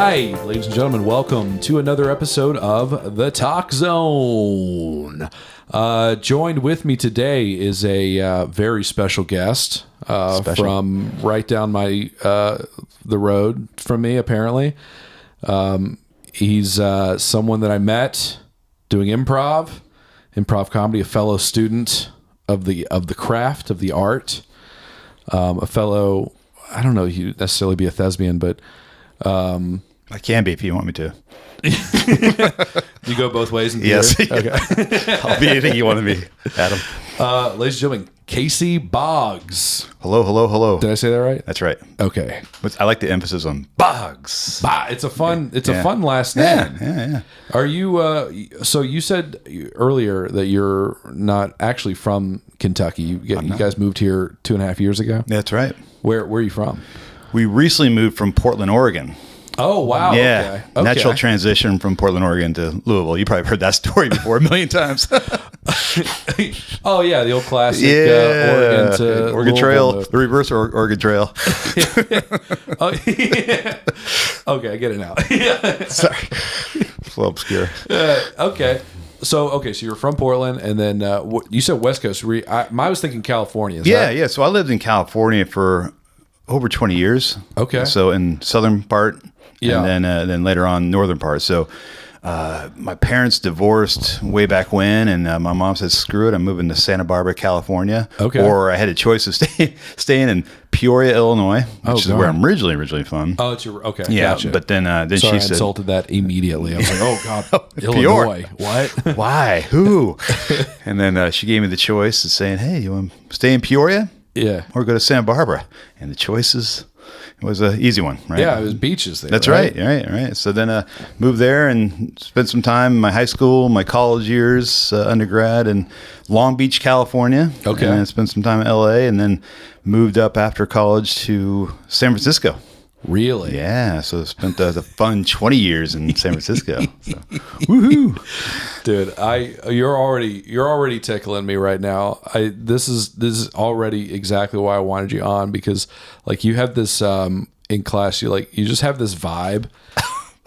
right, ladies and gentlemen, welcome to another episode of The Talk Zone. Joined with me today is a very special guest from right down the road from me, apparently. He's someone that I met doing improv comedy, a fellow student of the craft, of the art, a fellow, I don't know if you'd necessarily be a thespian, but I can be if you want me to. You go both ways in theory? Yes. Okay. I'll be anything you want to be, Adam. Ladies and gentlemen, Casey Boggs. Hello. Did I say that right? That's right. Okay. I like the emphasis on Boggs. It's a fun last name. Yeah. Are you, so you said earlier that you're not actually from Kentucky. You guys moved here 2.5 years ago? That's right. Where are you from? We recently moved from Portland, Oregon. Oh, wow. Yeah. Okay. Natural transition from Portland, Oregon to Louisville. You probably heard that story before a million times. Oh, yeah. The old classic Oregon to Oregon Trail. The reverse Oregon Trail. Oh, yeah. Okay, I get it now. Yeah. Sorry. It's a little obscure. Okay. So you're from Portland, and then you said West Coast. I was thinking California. Yeah. So I lived in California for over 20 years. Okay. So in southern part, yeah, and then later on northern part. So my parents divorced way back when, and my mom said, "Screw it, I'm moving to Santa Barbara, California." Okay. Or I had a choice of staying in Peoria, Illinois, which is where I'm originally from. Oh, it's your okay. Yeah, gotcha. but then Sorry, she I said, insulted that immediately. I was like, "Oh God, Illinois, what? Why? Who?" And then she gave me the choice of saying, "Hey, you want to stay in Peoria? Yeah, or go to Santa Barbara?" And the choices. It was an easy one, right? Yeah, it was beaches there. That's right. So then moved there and spent some time in my high school, my college years, undergrad in Long Beach, California. Okay. And spent some time in LA, and then moved up after college to San Francisco. Really? Yeah. So spent the fun 20 years in San Francisco. So. Woohoo. Dude, you're already tickling me right now. This is already exactly why I wanted you on, because like you have this in class, you just have this vibe.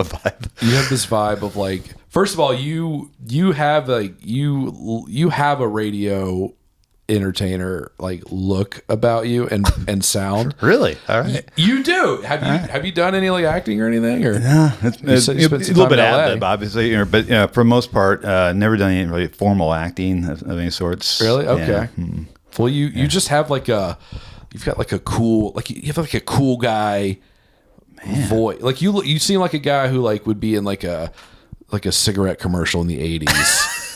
A vibe. You have this vibe of like, first of all, you have a radio entertainer like look about you and sound. Really? All right. You do. Have you done any like acting or anything? Or no, it's a little bit ad lib, obviously, but for the most part, never done any really formal acting of any sorts. Really? Okay. Yeah. Well, you just have you've got like a cool, like you have like a cool guy voice. Like you seem like a guy who like would be in like a cigarette commercial in the 80s.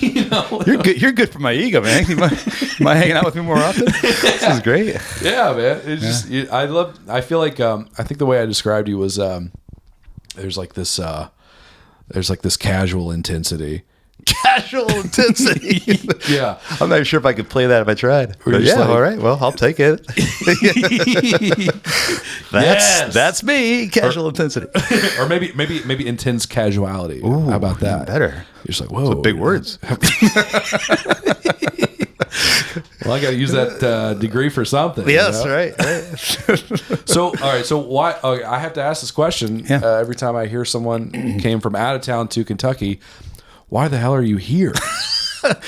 You know? You're good for my ego, man. You mind hanging out with me more often? This is great. Yeah, man. It's just I feel like I think the way I described you was there's like this casual intensity. Casual intensity. Yeah. I'm not sure if I could play that if I tried. But yeah, all right. Well, I'll take it. That's me. Casual intensity. Or maybe intense casuality. Ooh, how about that? Better. You're just like, whoa. Those big words. Well, I got to use that degree for something. Yes, you know? right. So, all right. So why? I have to ask this question every time I hear someone came from out of town to Kentucky. Why the hell are you here?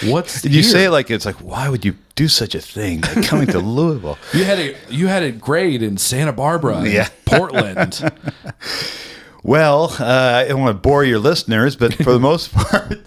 Did you say it like it's like, why would you do such a thing? Like coming to Louisville. You had a grade in Santa Barbara, Portland. Well, I don't want to bore your listeners, but for the most part,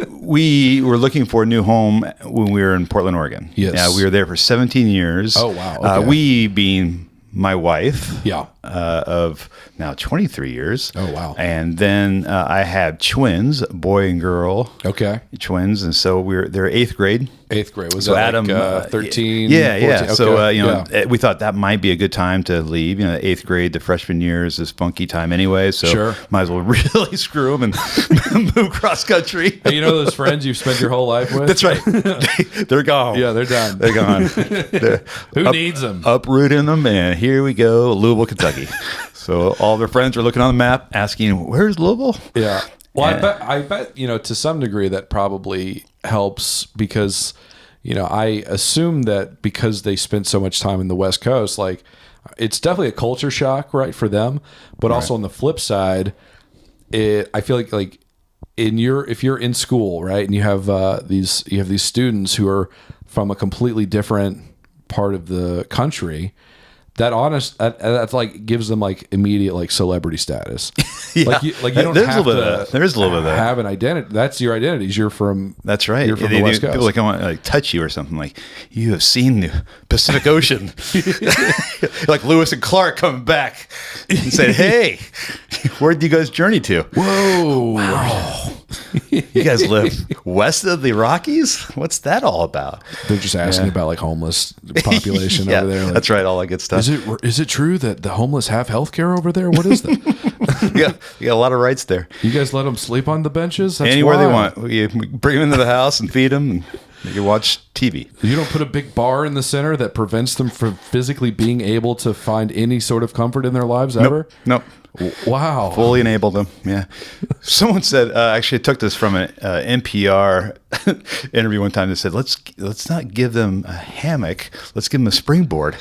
we were looking for a new home when we were in Portland, Oregon. Yes. We were there for 17 years. Oh, wow. Okay. We being my wife of now 23 years. Oh, wow. And then I have twins, boy and girl. Okay. Twins. And so they're 8th grade. 8th grade. Was so that Adam, like 13? Yeah. 14? Okay. So, we thought that might be a good time to leave. 8th grade, the freshman year is this funky time anyway. So might as well really screw them and move cross country. Hey, those friends you've spent your whole life with? That's right. They're gone. Yeah, they're done. They're gone. Who needs them? Uprooting them, and here we go, Louisville, Kentucky. So all their friends are looking on the map, asking, "Where's Louisville?" Yeah. Well, I bet to some degree that probably helps because I assume that because they spent so much time in the West Coast, like it's definitely a culture shock, right, for them. But also on the flip side, I feel like if you're in school, right, and you have these students who are from a completely different part of the country, that like gives them like immediate like celebrity status. Yeah. Like you don't have to. There's a little bit of that. Have an identity. That's your identity. You're from. That's right. You're from the West Coast. People like want to like touch you or something. Like, you have seen the Pacific Ocean. Like Lewis and Clark coming back and said, "Hey, where'd you guys journey to? Whoa, wow. You guys live west of the Rockies? What's that all about?" They're just asking about like homeless population over there. Like, that's right. All that good stuff. Is it true that the homeless have health care over there? What is that? Yeah, you got a lot of rights there. You guys let them sleep on the benches? That's anywhere wild. they want. You bring them into the house and feed them, and they can watch TV. You don't put a big bar in the center that prevents them from physically being able to find any sort of comfort in their lives ever? Nope. Wow. Fully enabled them. Yeah. Someone said, actually I took this from an NPR interview one time. They said, let's not give them a hammock. Let's give them a springboard.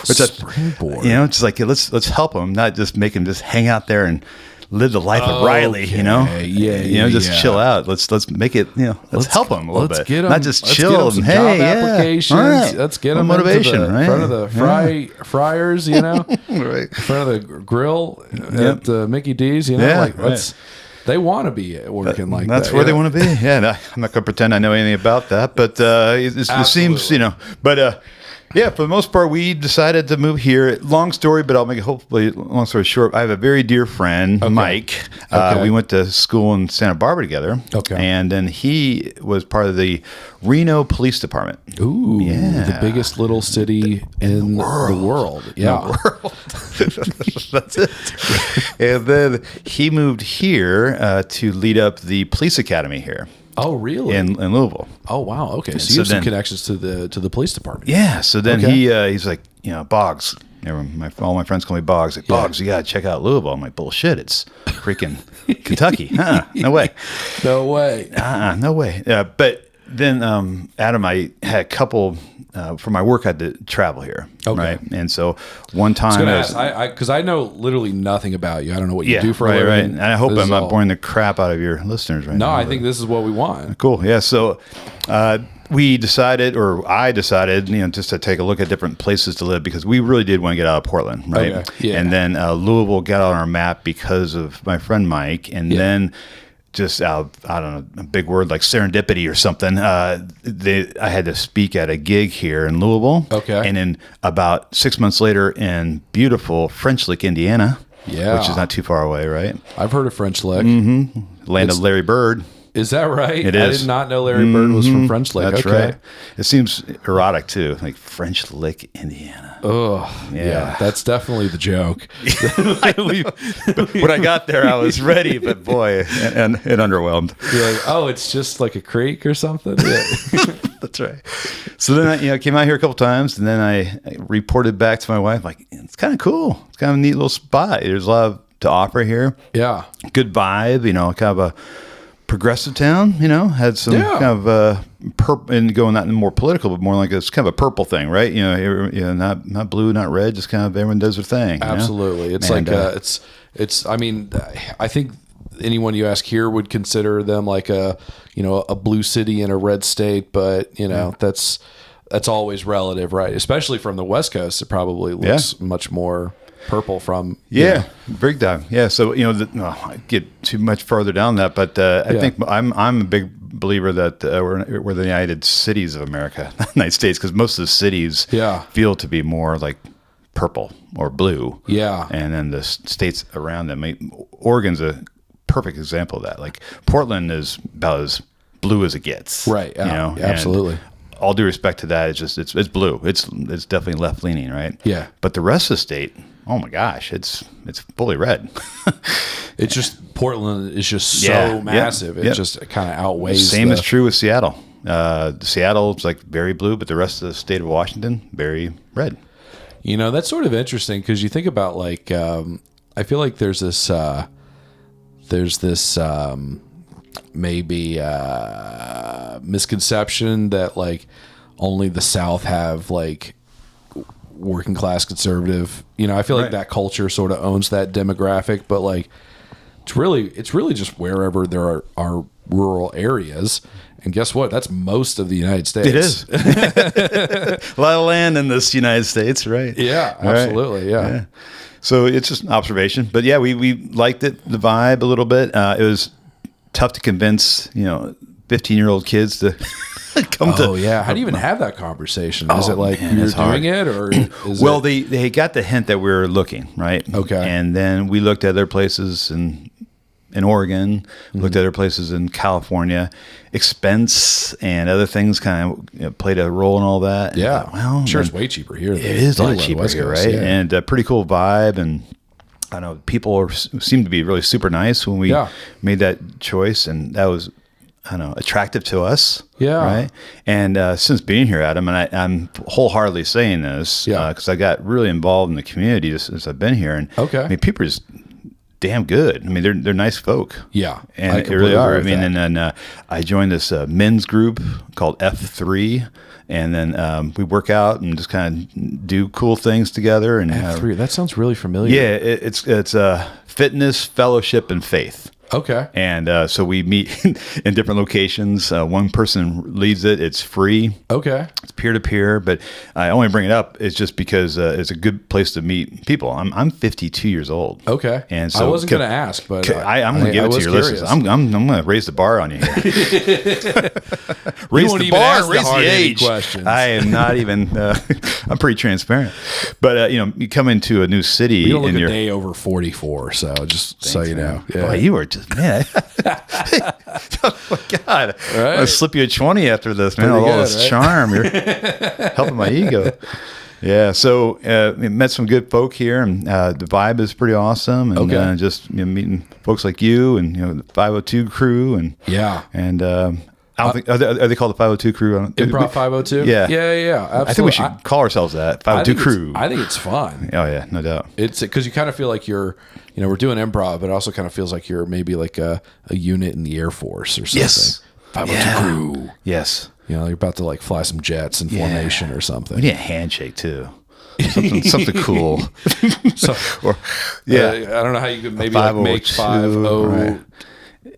Springboard. It's like, let's help them, not just make them just hang out there and live the life of Riley, just chill out. Let's make it, let's help them a little bit. Get them, not just chill some and job applications. Right. Let's get them motivation, into the right? front of the fryers, right. In front of the grill at Mickey D's, they want to be working like that. That's where they want to be. Yeah, no, I'm not going to pretend I know anything about that, but it seems, but yeah, for the most part, we decided to move here. Long story, but I'll make it hopefully long story short. I have a very dear friend, Mike. We went to school in Santa Barbara together. Okay. And then he was part of the Reno Police Department. Ooh, yeah. The biggest little city in the world. Yeah. That's it. And then he moved here to lead up the police academy here. Oh, really? In Louisville. Oh, wow. Okay, so you have some connections to the police department. Yeah. So then he's like, Boggs. All my friends call me Boggs. Like, Boggs, you got to check out Louisville. I'm like, bullshit. It's freaking Kentucky. No way. No way. No way. But then Adam, I had a couple for my work. I had to travel here, right? And so one time, because I know literally nothing about you. I don't know what you do for a living. Right. And I hope I'm not boring the crap out of your listeners right now. No, I think this is what we want. Cool. Yeah. So we decided, or I decided, just to take a look at different places to live, because we really did want to get out of Portland, right? Okay. Yeah. And then Louisville got on our map because of my friend Mike, and then just I don't know, a big word like serendipity or something. I had to speak at a gig here in Louisville. Okay. And then about 6 months later in beautiful French Lick, Indiana. Yeah. Which is not too far away, right? I've heard of French Lick. Mm-hmm. Land of Larry Bird. Is that right? It is. I did not know Larry Bird was from French Lick. That's right. It seems erotic too, like French Lick, Indiana. Oh, yeah. That's definitely the joke. When I got there, I was ready, but boy, and it underwhelmed. You're like, oh, it's just like a creek or something? Yeah. That's right. So then I came out here a couple times, and then I reported back to my wife, like, it's kind of cool. It's kind of a neat little spot. There's a lot to offer here. Yeah. Good vibe, kind of a progressive town, had some kind of and going not more political, but more like it's kind of a purple thing, right? Not blue, not red, just kind of everyone does their thing. Absolutely, it's it's. I mean, I think anyone you ask here would consider them like a blue city in a red state, but that's always relative, right? Especially from the West Coast, it probably looks much more purple from big time. So I get too much further down that, but I think I'm a big believer that we're the United Cities of America, United States, because most of the cities feel to be more like purple or blue. Yeah, and then the states around them. Oregon's a perfect example of that. Like Portland is about as blue as it gets. Right. Yeah. Absolutely. And all due respect to that, it's blue. It's definitely left leaning, right? Yeah. But the rest of the state, oh my gosh, it's fully red. It's just Portland is just so massive. It just kind of outweighs. Same is true with Seattle. Seattle is like very blue, but the rest of the state of Washington very red. That's sort of interesting because you think about like I feel like there's this maybe misconception that like only the South have like working class conservative. I feel like that culture sort of owns that demographic, but like it's really just wherever there are rural areas. And guess what? That's most of the United States. It is. A lot of land in this United States, right? Yeah, absolutely. Right. Yeah. So it's just an observation. But yeah, we liked it, the vibe a little bit. It was tough to convince, 15-year-old kids to come to. Oh, yeah. How do you even have that conversation? Is it like you're doing it, or is Well, they got the hint that we were looking, right? Okay. And then we looked at other places in Oregon, looked at other places in California. Expense and other things kind of played a role in all that. Yeah. And, well, sure, it's way cheaper here. It is a lot cheaper here, right? Yeah. And a pretty cool vibe. And I know people seem to be really super nice when we made that choice. And that was, attractive to us. Yeah. Right. And since being here, Adam, and I'm wholeheartedly saying this because I got really involved in the community since I've been here. And people are just damn good. I mean, they're nice folk. Yeah, and they really are. I mean, and then I joined this men's group called F3, and then we work out and just kind of do cool things together. And F3, that sounds really familiar. Yeah, it's fitness, fellowship, and faith. Okay. And so we meet in different locations. One person leads it. It's free. Okay. It's peer-to-peer, but I only bring it up. It's just because it's a good place to meet people. I'm 52 years old. Okay. And so I wasn't going to ask, but I'm going to give it to your listeners. I'm going to raise the bar on you here. Raise the bar, raise the age. Questions. I am not even. I'm pretty transparent. But you come into a new city. You don't look a day over 44, so just so you know. Yeah. Boy, you were just man. Oh my God! Right. I'll slip you a 20 after this, man. All this charm, you're helping my ego. Yeah, so we met some good folk here, and the vibe is pretty awesome. And just meeting folks like you, and the 502 crew, and I don't think are they called the 502 crew? Improv 502. Yeah, absolutely. I think we should call ourselves that 502 crew. I think it's fun. Oh yeah, no doubt. It's because you kind of feel like you're, we're doing improv, but it also kind of feels like you're maybe like a unit in the Air Force or something. Yes, 502 crew. Yes, you're about to like fly some jets in formation or something. We need a handshake too. Something cool. I don't know how you could maybe make 50. Right.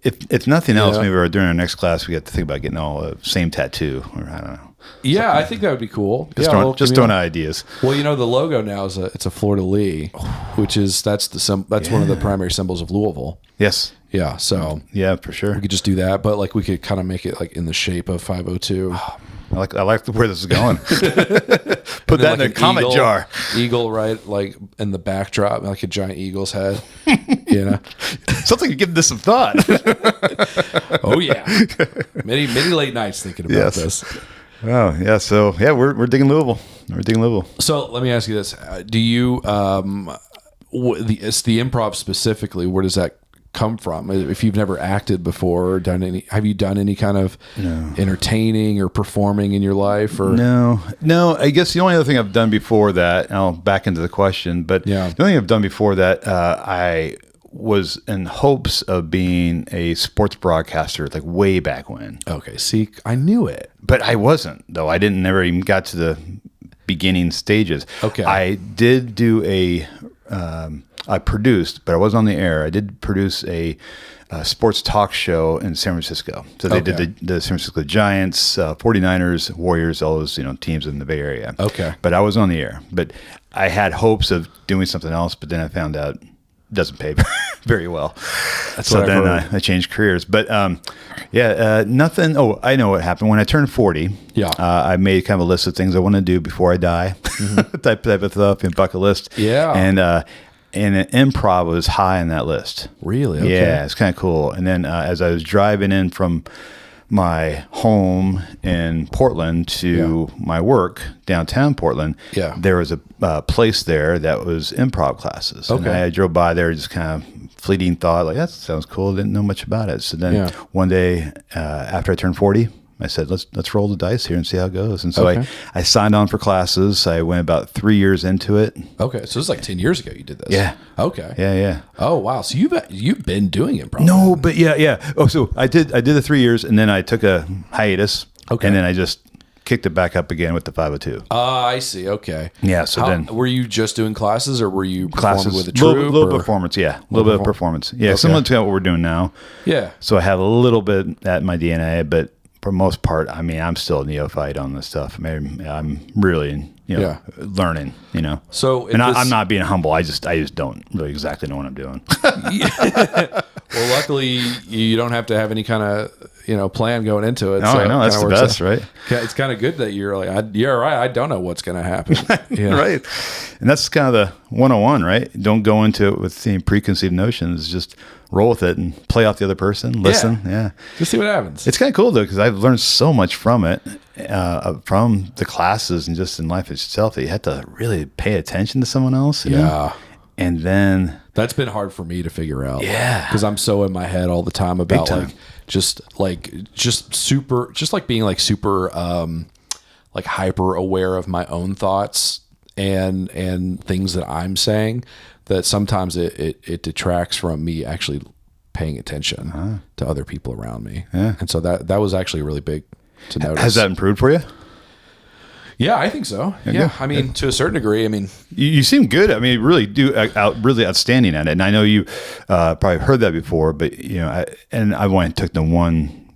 If nothing else, maybe during our next class we have to think about getting all the same tattoo, or I don't know. Yeah, I think that would be cool. Just throwing ideas. Well, the logo now is it's a fleur de lis, which is that's one of the primary symbols of Louisville. Yes. Yeah. So yeah, for sure. We could just do that, but like we could kind of make it like in the shape of 502. I like where this is going. Put that in a comment jar. Eagle, right? Like in the backdrop, like a giant eagle's head. Something to give this some thought. Oh yeah, many late nights thinking about this. Oh yeah, so yeah, we're digging Louisville. So let me ask you this: do you it's the improv specifically? Where does that come from? If you've never acted before or have you done any kind of entertaining or performing in your life? Or no, I guess the only other thing I've done before that, and I'll back into the question, but the only thing I've done before that, I was in hopes of being a sports broadcaster, like way back when. Okay, see, I knew it, but I wasn't though. I never even got to the beginning stages. Okay, I did do I produced, but I was on the air. I did produce a sports talk show in San Francisco. So they did the San Francisco Giants, 49ers, Warriors, all those teams in the Bay Area. Okay. But I was on the air. But I had hopes of doing something else, but then I found out it doesn't pay very well. So then I changed careers. But nothing. Oh, I know what happened. When I turned 40, I made kind of a list of things I want to do before I die, type of stuff, and bucket list. Yeah. And improv was high on that list. Really? Okay. Yeah, it's kind of cool. And then as I was driving in from my home in Portland to my work downtown Portland, there was a place there that was improv classes. Okay. And I drove by there, just kind of fleeting thought, like, that sounds cool. Didn't know much about it. So then one day after I turned 40, I said, let's roll the dice here and see how it goes. And so I signed on for classes. I went about 3 years into it. Okay, so it was like 10 years ago you did this. Yeah. Okay. Yeah. Oh wow. So you've been doing improv. No, but yeah. Oh, so I did the 3 years, and then I took a hiatus. Okay. And then I just kicked it back up again with the 502. I see. Okay. Yeah. So then, were you just doing classes, or were you performing with a little, troupe? little performance, yeah, a little bit of performance, yeah, similar to what we're doing now. Yeah. So I have a little bit at my DNA, but for the most part, I mean, I'm still a neophyte on this stuff. Maybe I'm really, learning. So, and I'm not being humble. I just don't really exactly know what I'm doing. Well, luckily, you don't have to have any kind of plan going into it. No, I know, that's the best, right? It's kind of good that you're like, you're right. I don't know what's going to happen. Right. And that's kind of the 101, right? Don't go into it with any preconceived notions. Just roll with it and play off the other person. Listen. Yeah. Just see what happens. It's kind of cool though, because I've learned so much from it, from the classes and just in life itself, that you have to really pay attention to someone else. You know? And then that's been hard for me to figure out. Yeah. Because I'm so in my head all the time about just being like super like hyper aware of my own thoughts and things that I'm saying, that sometimes it detracts from me actually paying attention to other people around me. Yeah. And so that was actually really big to notice. Has that improved for you? Yeah, I think so. Yeah. I mean, to a certain degree, I mean, you seem good. I mean, you really do really outstanding at it. And I know you probably heard that before, but I went and took the one,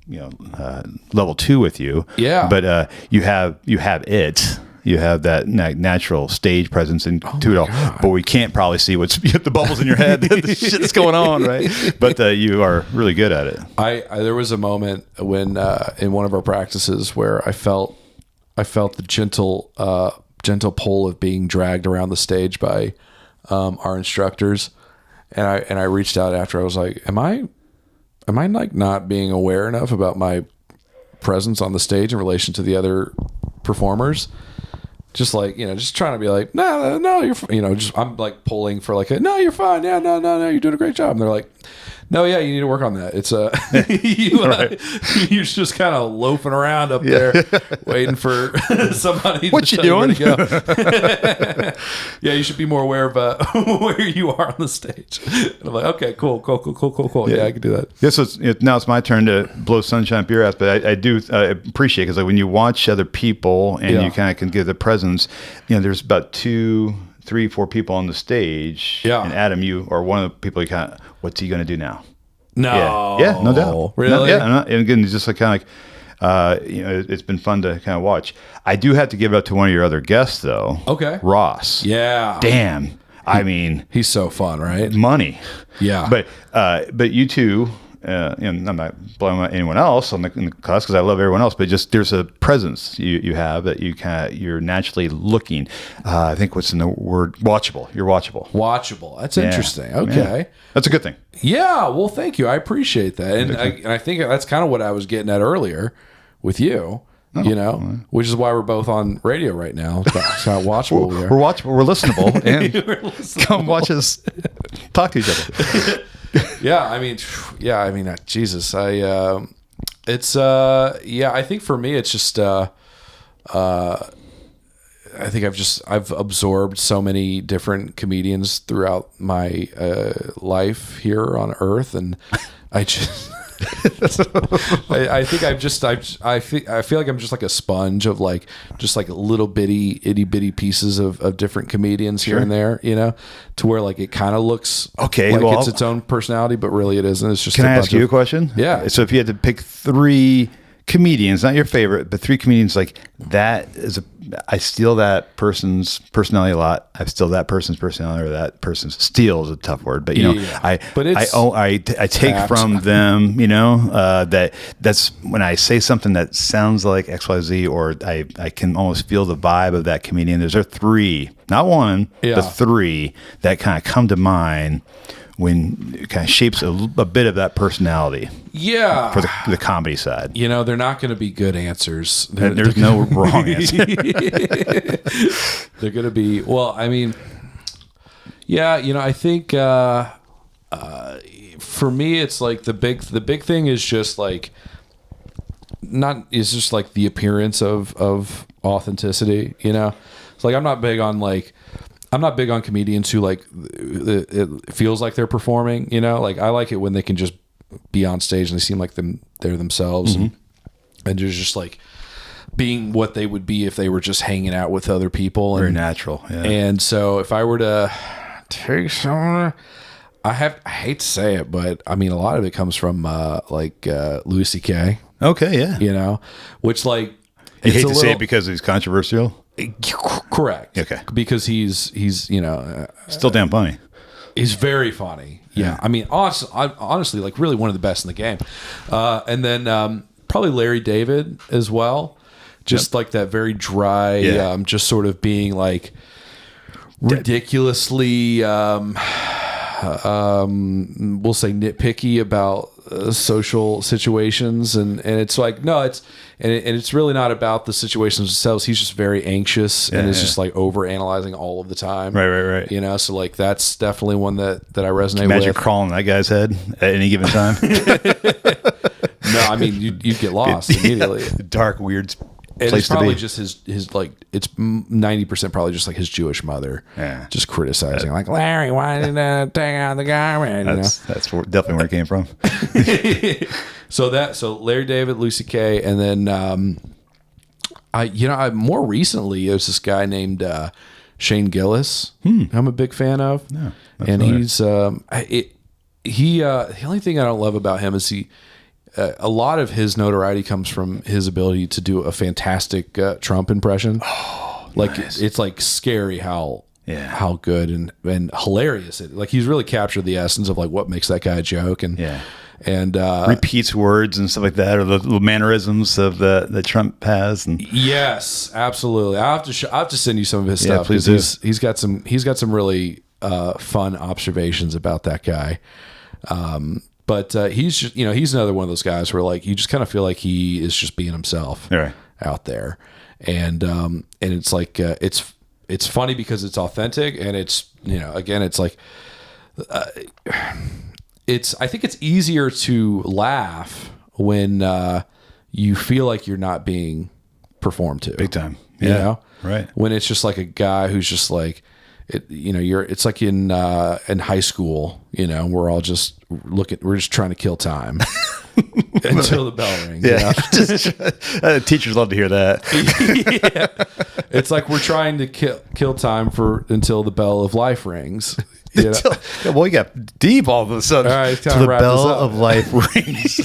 level 2 with you. Yeah. But you have it. You have that natural stage presence to it all, but we can't probably see what's the bubbles in your head, the shit that's going on, right? But you are really good at it. There was a moment when in one of our practices where I felt the gentle pull of being dragged around the stage by our instructors, and I reached out after. I was like, "Am I like not being aware enough about my presence on the stage in relation to the other performers?" Just like, just trying to be like, no, you're, I'm like pulling for like, no, you're fine. Yeah, no, you're doing a great job. And they're like, no, yeah, you need to work on that. It's you're just kind of loafing around up there waiting for somebody what to you tell doing? You where to go. Yeah, you should be more aware of where you are on the stage. And I'm like, okay, cool. Yeah, I can do that. Yeah, so now it's my turn to blow sunshine up your ass, but I do appreciate, because like when you watch other people and you kind of can get the presence, there's about 2, 3, 4 people on the stage. Yeah. And Adam, you are one of the people you kind of, what's he going to do now? No. Yeah, no doubt. Really? And again, it's just like kind of like, it's been fun to kind of watch. I do have to give it up to one of your other guests, though. Okay. Ross. Yeah. Damn. I mean, he's so fun, right? Money. Yeah. But you two, I'm not blowing anyone else in the class, because I love everyone else, but just there's a presence you have that you're naturally looking. I think what's in the word watchable. You're watchable. Watchable. That's interesting. Okay. Yeah. That's a good thing. Yeah. Well, thank you. I appreciate that. And I think that's kind of what I was getting at earlier with you. Which is why we're both on radio right now. That's how watchable we are. We're watchable. We're listenable. And come watch us talk to each other. Yeah. I mean, Jesus. I think for me, it's just, I think I've absorbed so many different comedians throughout my life here on Earth, and I just. I think I feel like I'm just like a sponge of like little itty bitty pieces of different comedians here and there, to where like it kind of looks it's its own personality, but really it isn't. It's just. Can I ask you a question? Yeah. So if you had to pick 3 comedians, not your favorite, but 3 comedians, like that is I steal that person's personality a lot. I steal that person's personality, or that person's steal is a tough word, but I take from them, that's when I say something that sounds like XYZ, or I can almost feel the vibe of that comedian. There's 3, not 1, but 3 that kind of come to mind when it kind of shapes a bit of that personality. Yeah. For the comedy side. They're not going to be good answers. There's no wrong answer. They're going to be, well, I mean, yeah, I think for me, it's like the big thing is just like, just like the appearance of authenticity, It's like, I'm not big on comedians who like it feels like they're performing, like I like it when they can just be on stage and they seem like they're themselves, and there's just like being what they would be if they were just hanging out with other people. Very natural. Yeah. And so if I were to take someone, I hate to say it, but I mean, a lot of it comes from Louis C.K. Okay. Yeah. You know, which like, you hate to say it because he's controversial. Correct. Okay. Because he's still damn funny. He's very funny. Yeah. I mean, honestly, like really one of the best in the game. And then probably Larry David as well. Just like that very dry, just sort of being like ridiculously, we'll say nitpicky about social situations. And it's like, no, it's really not about the situations themselves. He's just very anxious and is just like over analyzing all of the time. Right. You know, so like that's definitely one that I resonate with. Imagine crawling that guy's head at any given time. No, I mean, you'd get lost immediately. Dark, weird And place it's probably to be. just his like, it's 90% probably just like his Jewish mother, just criticizing, like, Larry, why did you take out the garbage? That's definitely where it came from. So Larry David, Lucy Kay, and then I more recently there's this guy named Shane Gillis. I'm a big fan of, and he's the only thing I don't love about him is a lot of his notoriety comes from his ability to do a fantastic Trump impression. Oh, like nice. It's like scary how good and hilarious it. Like he's really captured the essence of like what makes that guy a joke and repeats words and stuff like that, or the little mannerisms of that Trump has. And yes, absolutely. I have to send you some of his stuff. Please do. He's got some really fun observations about that guy. But he's just, he's another one of those guys where like you just kind of feel like he is just being himself out there, and it's like it's funny because it's authentic, and it's again it's like I think it's easier to laugh when you feel like you're not being performed to big time, right, when it's just like a guy who's just like. It's like in high school, we're all just we're just trying to kill time until the bell rings. Yeah. Teachers love to hear that. It's like we're trying to kill time until the bell of life rings. Well, you got deep all of a sudden. All right, till the bell of life rings.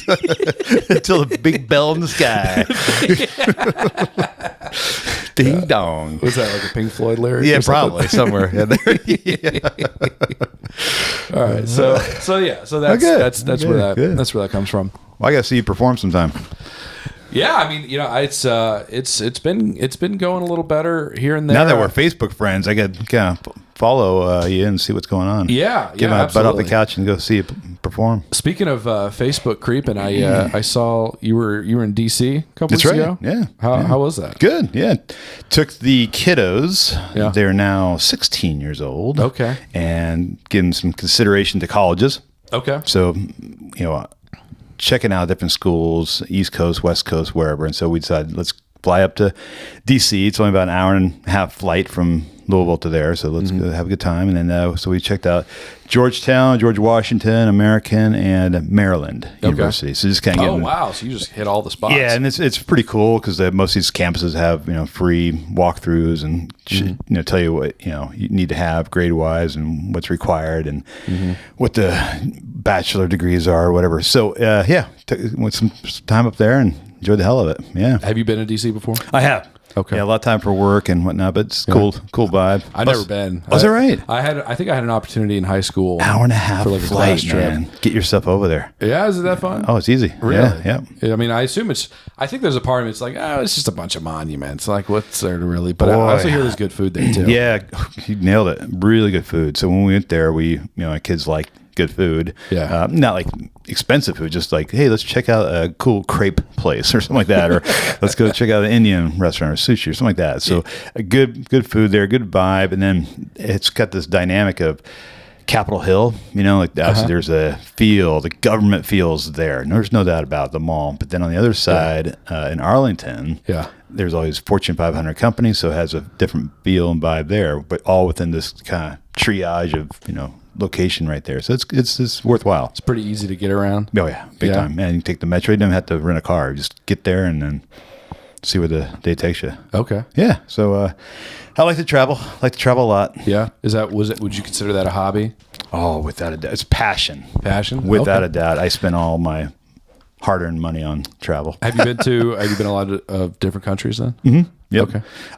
Until the big bell in the sky. Ding dong. Was that like a Pink Floyd lyric? Yeah, probably somewhere in there. All right, so that's where that comes from. Well, I got to see you perform sometime. Yeah, I mean, it's been going a little better here and there. Now that we're Facebook friends, I got to kind of follow you and see what's going on. Get my butt off the couch and go see you perform. Speaking of Facebook creeping, I saw you were in DC a couple weeks ago. Yeah. How was that? Good. Yeah. Took the kiddos. Yeah. They're now 16 years old. Okay. And giving some consideration to colleges. Okay. So, checking out different schools, East Coast, West Coast, wherever. And so we decided, let's fly up to DC. It's only about an hour and a half flight from Louisville to there. So let's go have a good time. And then, so we checked out Georgetown, George Washington, American, and Maryland University. So just kind of Oh, wow. So you just hit all the spots. Yeah. And it's pretty cool because most of these campuses have, free walkthroughs and, tell you what, you need to have grade wise and what's required and what the bachelor degrees are or whatever. So, went some time up there and enjoyed the hell of it. Yeah. Have you been to DC before? I have. Okay. Yeah, a lot of time for work and whatnot, but it's cool vibe. I've never been. Was it right? I think I had an opportunity in high school. Hour and a half for like a class trip. Get yourself over there. Yeah, is it that fun? Oh, it's easy. Really? Yeah. I mean, I assume I think there's a part of it, it's like, it's just a bunch of monuments. Like, what's there to really? But I also hear there's good food there too. Yeah, you nailed it. Really good food. So when we went there, my kids like good food. Yeah. Not like expensive food, just like, hey, let's check out a cool crepe place or something like that, or let's go check out an Indian restaurant or sushi or something like that. So a good food there, good vibe, and then it's got this dynamic of Capitol Hill, obviously there's a feel, the government feels there. There's no doubt about the mall. But then on the other side, in Arlington, there's always Fortune 500 companies, so it has a different feel and vibe there, but all within this kind of triage of, location right there. So it's worthwhile. It's pretty easy to get around. Oh yeah, big time. Man, you can take the metro. You don't have to rent a car. Just get there and then see where the day takes you. Okay. Yeah. So I like to travel. I like to travel a lot. Yeah. Would you consider that a hobby? Oh, without a doubt. It's passion. Passion? Without a doubt. I spend all my hard-earned money on travel. Have you been a lot of different countries then? Mm-hmm. Yep.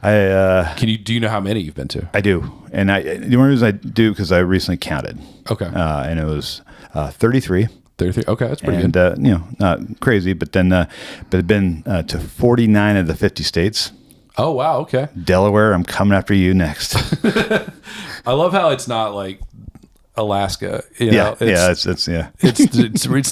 Okay. Do you know how many you've been to? I do. And the only reason I do, because I recently counted. Okay. And it was 33. 33. Okay, that's pretty good. And, not crazy, but I've been to 49 of the 50 states. Oh, wow. Okay. Delaware, I'm coming after you next. I love how it's not like Alaska. It's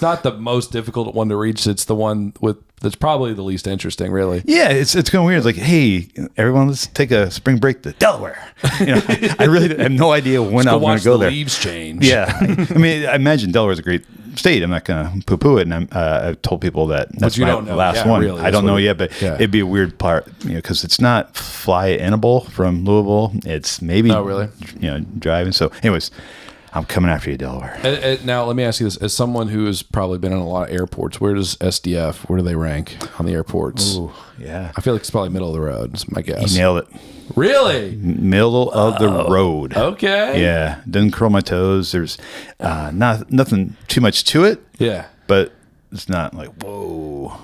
not the most difficult one to reach. It's the one that's probably the least interesting, really. Yeah, it's kind of weird. It's like, hey, everyone, let's take a spring break to Delaware. I really have no idea when I'm going to go there. Leaves change. Yeah, I mean, I imagine Delaware is a great state. I'm not going to poo-poo it, and I've told people that's my last one. Really, I don't know yet, but it'd be a weird part, because it's not fly-inable from Louisville. It's maybe driving. So, anyways. I'm coming after you, Delaware. Now, let me ask you this. As someone who has probably been in a lot of airports, where does SDF, where do they rank on the airports? Ooh, yeah. I feel like it's probably middle of the road, is my guess. You nailed it. Really? Middle of the road. Okay. Yeah. Doesn't curl my toes. There's nothing too much to it. Yeah. But it's not like, whoa.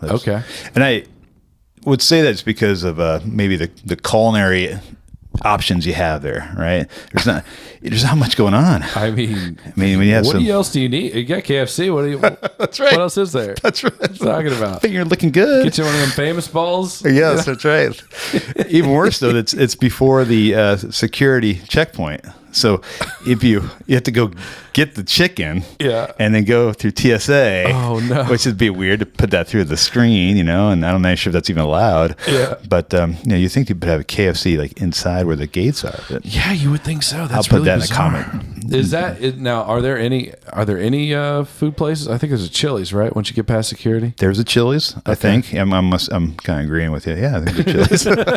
Okay. And I would say that's because of maybe the culinary options you have there, right? There's not much going on. I mean, when you have what else do you need? You got KFC. That's right. What else is there? That's right. What are you talking about? I think you're looking good. Get you one of them famous balls. Yes, that's right. Even worse though, it's before the security checkpoint. So if you have to go get the chicken, and then go through TSA, which would be weird to put that through the screen, and I'm not sure if that's even allowed. Yeah. But you think you would have a KFC like inside where the gates are. But yeah, you would think so. That's I'll put really that bizarre. in a comment. Is that now? Are there any food places? I think there's a Chili's, right? Once you get past security, there's a Chili's. Okay. I think I'm kind of agreeing with you. Yeah, I think there's a Chili's.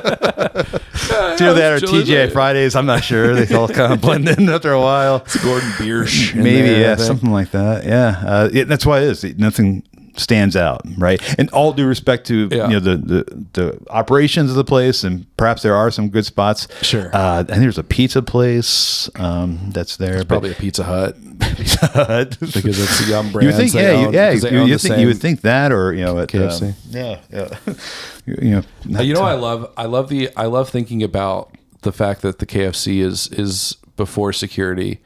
It's either that or TGI Fridays. I'm not sure. They all kind of blend in after a while. It's Gordon Biersch. Maybe, something like that. Yeah, that's why it is. Nothing stands out, right? And all due respect to the operations of the place, and perhaps there are some good spots. Sure. And there's a pizza place that's there. It's probably a Pizza Hut. Pizza Hut, because it's the Yum brands. You think, you would think that, or at KFC. I love thinking about the fact that the KFC is before security.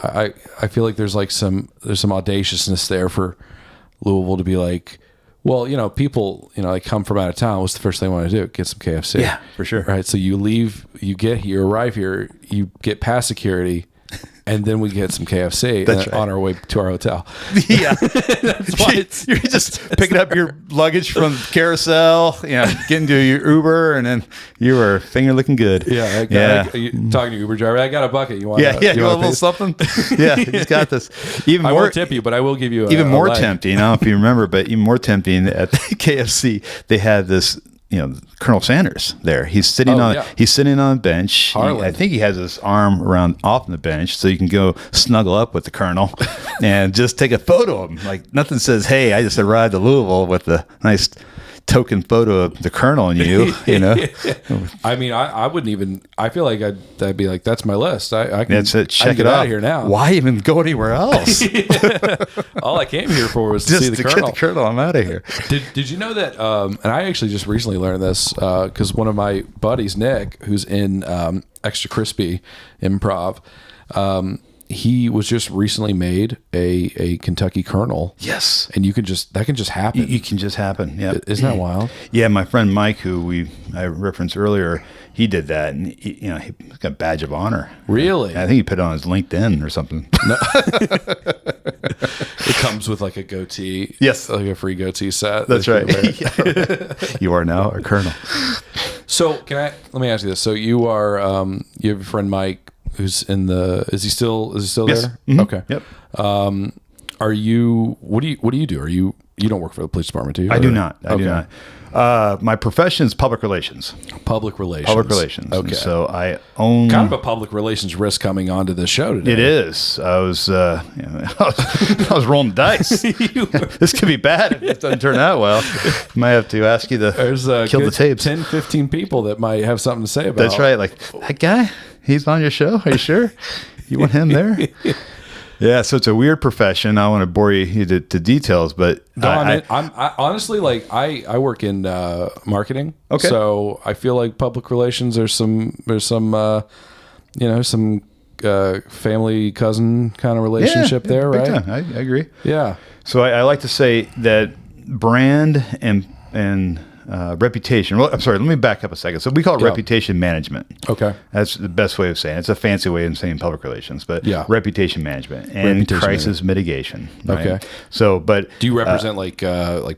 I feel like there's some audaciousness there for Louisville to be like, well, people, they come from out of town. What's the first thing they want to do? Get some KFC. Yeah, for sure. Right. So you arrive here, you get past security, and then we get some KFC on our way to our hotel. Yeah. That's why you're just picking up your luggage from carousel, getting to your Uber, and then you are finger looking good. Yeah. Talking to Uber driver, I got a bucket. You want? You want a little something? Yeah, he's got this. I won't tip you, but I will give you even more tempting. I don't know if you remember, but even more tempting at the KFC, they had this. Colonel Sanders there. He's sitting on a bench. I think he has his arm off the bench, so you can go snuggle up with the Colonel and just take a photo of him. Like nothing says, "Hey, I just arrived to Louisville," with a nice token photo of the Colonel and you. I mean, I wouldn't even. I feel like I'd be like, that's my list. I can. That's it. Check it out of here now. Why even go anywhere else? All I came here for was to see the Colonel. Get the Colonel. I'm out of here. Did you know that? And I actually just recently learned this because one of my buddies, Nick, who's in Extra Crispy Improv. He was just recently made a Kentucky Colonel. Yes. And that can just happen. You can just happen. Yeah. Isn't that wild? Yeah. My friend Mike, who I referenced earlier, he did that, and he got a badge of honor. Really? I think he put it on his LinkedIn or something. No. It comes with like a goatee. Yes. Like a free goatee set. That's right. You are now a Colonel. So let me ask you this. So you are, you have a friend Mike, who's is he still yes. there? Mm-hmm. Okay. Yep. What do you do? Are you You don't work for the police department, do you? I do not. I do not. My profession is public relations. Public relations. Public relations. Okay. And so I own kind of a public relations risk coming onto the show today. It is. I was I was rolling dice. This could be bad if it doesn't turn out well. Might have to ask you to kill the tapes. 10, 15 people that might have something to say about. That's right. Like, that guy, he's on your show. Are you sure? You want him there? Yeah, so it's a weird profession. I don't want to bore you to details, but I honestly, like, I work in marketing. Okay. So I feel like public relations, there's some family cousin kind of relationship there, big right? time. I agree. Yeah. So I like to say that brand and reputation. Well, I'm sorry. Let me back up a second. So we call it reputation management. Okay. That's the best way of saying it. It's a fancy way of saying public relations, but reputation management and crisis mitigation. Right? Okay. So, but do you represent like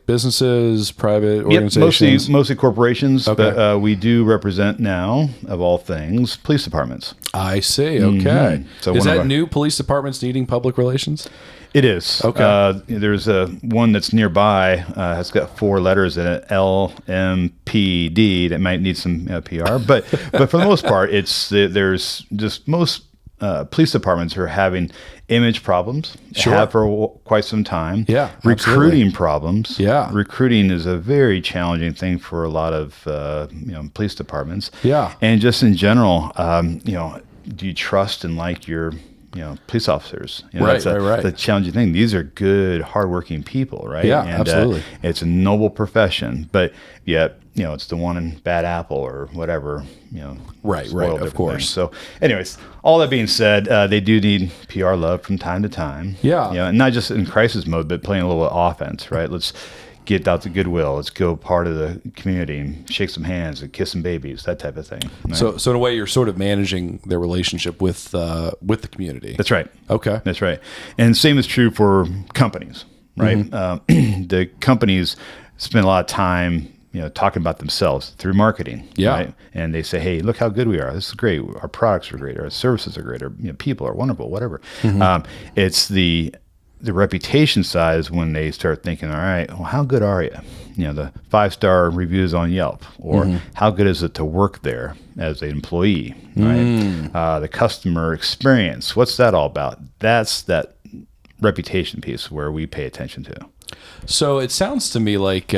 businesses, private organizations? Mostly corporations. Okay. But we do represent now, of all things, police departments. I see. Okay. So is that new? Police departments needing public relations? It is. Okay. There's one that's nearby. Has got 4 letters in it. LMPD. That might need some PR, but for the most part, there's just most police departments are having image problems. Sure. Have for quite some time. Yeah. Recruiting problems. Yeah. Recruiting is a very challenging thing for a lot of police departments. Yeah. And just in general, do you trust and like your police officers? Right. That's the challenging thing. These are good, hardworking people, right? Yeah, and, absolutely. It's a noble profession, but yet, it's the one in bad apple or whatever, Right, of course. Things. So anyways, all that being said, they do need PR love from time to time. Yeah. And not just in crisis mode, but playing a little offense, right? Let's get out the goodwill. Let's go part of the community and shake some hands and kiss some babies, that type of thing. Right? So in a way, you're sort of managing their relationship with the community. That's right. Okay. That's right. And same is true for companies, right? Mm-hmm. The companies spend a lot of time, talking about themselves through marketing. Yeah. Right? And they say, hey, look how good we are. This is great. Our products are great. Our services are great. Our people are wonderful, whatever. Mm-hmm. It's the reputation side is when they start thinking, all right, well, how good are you? The 5-star reviews on Yelp, or how good is it to work there as an employee, right? The customer experience, what's that all about? That's that reputation piece where we pay attention to. So it sounds to me like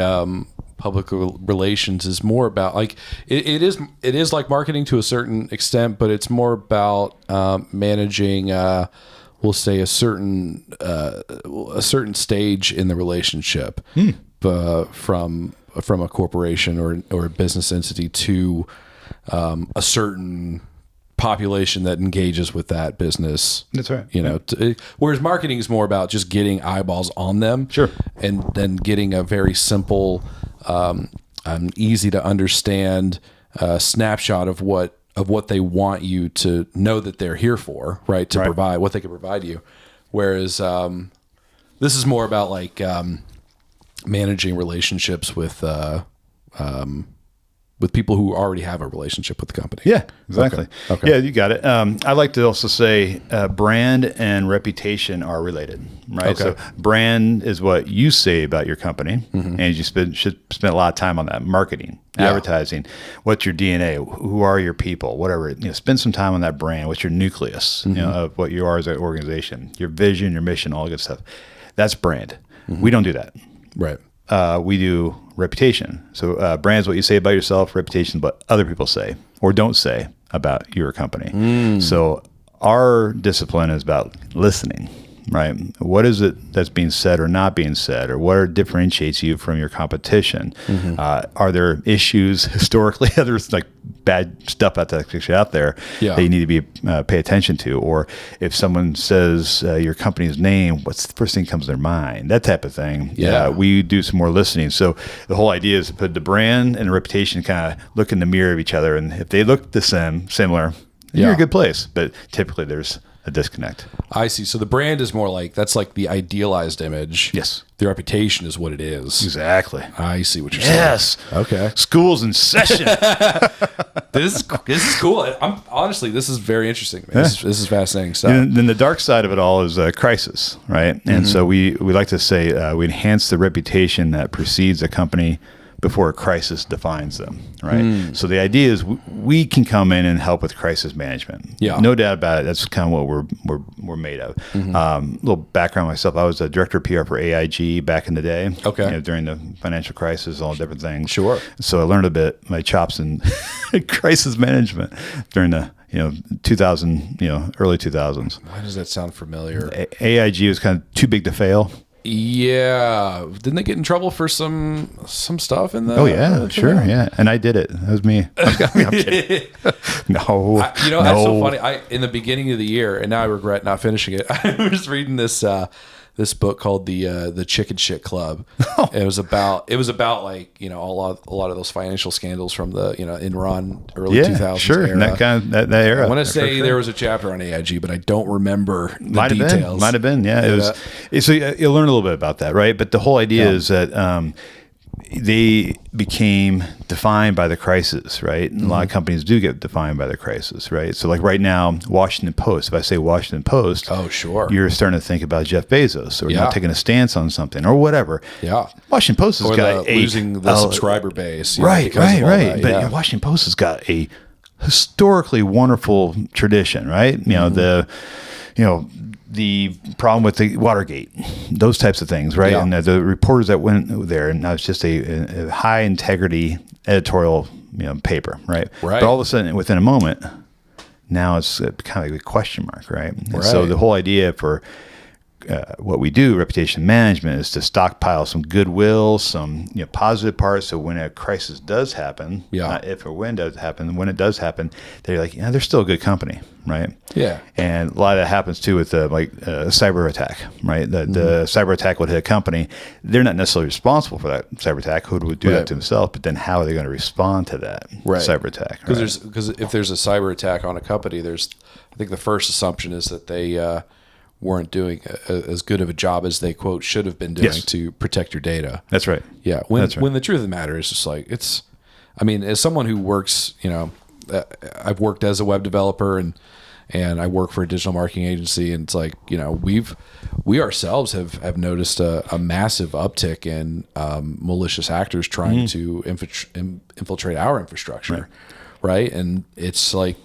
public relations is more about like it is like marketing to a certain extent, but it's more about managing. We'll say a certain stage in the relationship, from a corporation or a business entity to a certain population that engages with that business. That's right. Whereas marketing is more about just getting eyeballs on them, sure, and then getting a very simple, easy to understand snapshot of what they want you to know that they're here for, right? To provide what they can provide you. Whereas this is more about like managing relationships with people who already have a relationship with the company. Yeah, exactly. Okay. Yeah, you got it. I like to also say brand and reputation are related, right? Okay. So brand is what you say about your company, and you should spend a lot of time on that. Marketing, advertising, what's your DNA, who are your people, whatever. Spend some time on that brand. What's your nucleus of what you are as an organization, your vision, your mission, all that good stuff. That's brand. We don't do that. Right. We do reputation. So brand's what you say about yourself, reputation what other people say or don't say about your company. So our discipline is about listening, right? What is it that's being said or not being said, or what differentiates you from your competition? Are there issues historically, others like bad stuff out there that you need to be pay attention to? Or if someone says your company's name, what's the first thing that comes to their mind? That type of thing. We do some more listening. So the whole idea is to put the brand and the reputation kind of look in the mirror of each other, and if they look the same, similar, you're in a good place. But typically there's a disconnect. I see. So the brand is more like, that's like the idealized image. Yes. The reputation is what it is. Exactly. I see what you're saying. Yes. Okay. School's in session. This is cool. Honestly, this is very interesting. This is fascinating stuff. And then the dark side of it all is crisis, right? And so we like to say we enhance the reputation that precedes a company before a crisis defines them, right? So the idea is we can come in and help with crisis management. Yeah, no doubt about it. That's kind of what we're made of. Little background myself: I was a director of PR for AIG back in the day. Okay, during the financial crisis, all different things. Sure. So I learned a bit my chops in crisis management during the 2000, early 2000s. Why does that sound familiar? AIG was kind of too big to fail. Yeah, didn't they get in trouble for some stuff in that? Oh yeah, sure, yeah. And I did it. That was me. I'm kidding. No, that's so funny. In the beginning of the year, and now I regret not finishing it. I was reading this book called the Chicken Shit Club. Oh. It was about like a lot of those financial scandals from the Enron early 2000s sure. era. That era. I want to say there was a chapter on AIG, but I don't remember the details. Might have been. Yeah, it was. So you'll learn a little bit about that, right? But the whole idea is that they became defined by the crisis, right? And a lot of companies do get defined by the crisis, right? So like right now, Washington Post, if I say Washington Post, oh sure, you're starting to think about Jeff Bezos or not taking a stance on something or whatever. Yeah. Washington Post has got losing the subscriber base. Right. But Washington Post has got a historically wonderful tradition, right? The problem with the Watergate, those types of things, right? Yeah. And the reporters that went there, and that was just a high integrity editorial, paper, right? Right. But all of a sudden, within a moment, now it's kind of a question mark, right? And so the whole idea for what we do, reputation management, is to stockpile some goodwill, some positive parts. So when a crisis does happen, not if or when it does happen, when it does happen, they're like, they're still a good company, right? Yeah. And a lot of that happens too with a cyber attack, right? The cyber attack would hit a company. They're not necessarily responsible for that cyber attack. Who would do that to themselves? But then how are they going to respond to that cyber attack? Because if there's a cyber attack on a company, I think the first assumption is that they weren't doing as good of a job as they quote should have been doing to protect your data. That's right. Yeah. When the truth of the matter is just like as someone who works, I've worked as a web developer and I work for a digital marketing agency, and it's like we ourselves have noticed a massive uptick in malicious actors trying to infiltrate our infrastructure, right? And it's like.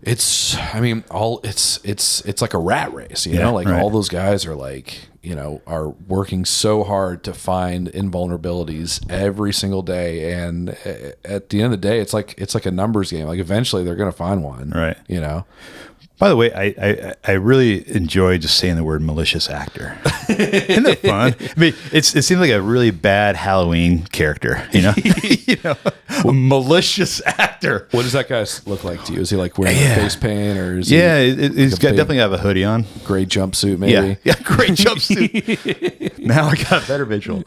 It's like a rat race, all those guys are are working so hard to find invulnerabilities every single day. And at the end of the day, it's like a numbers game. Like eventually they're going to find one, right? By the way, I really enjoy just saying the word malicious actor. Isn't that fun? I mean, it seems like a really bad Halloween character, a malicious actor. What does that guy look like to you? Is he like wearing face paint, or is he's got definitely have a hoodie on, gray jumpsuit maybe? Yeah, gray jumpsuit. Now I got a better visual.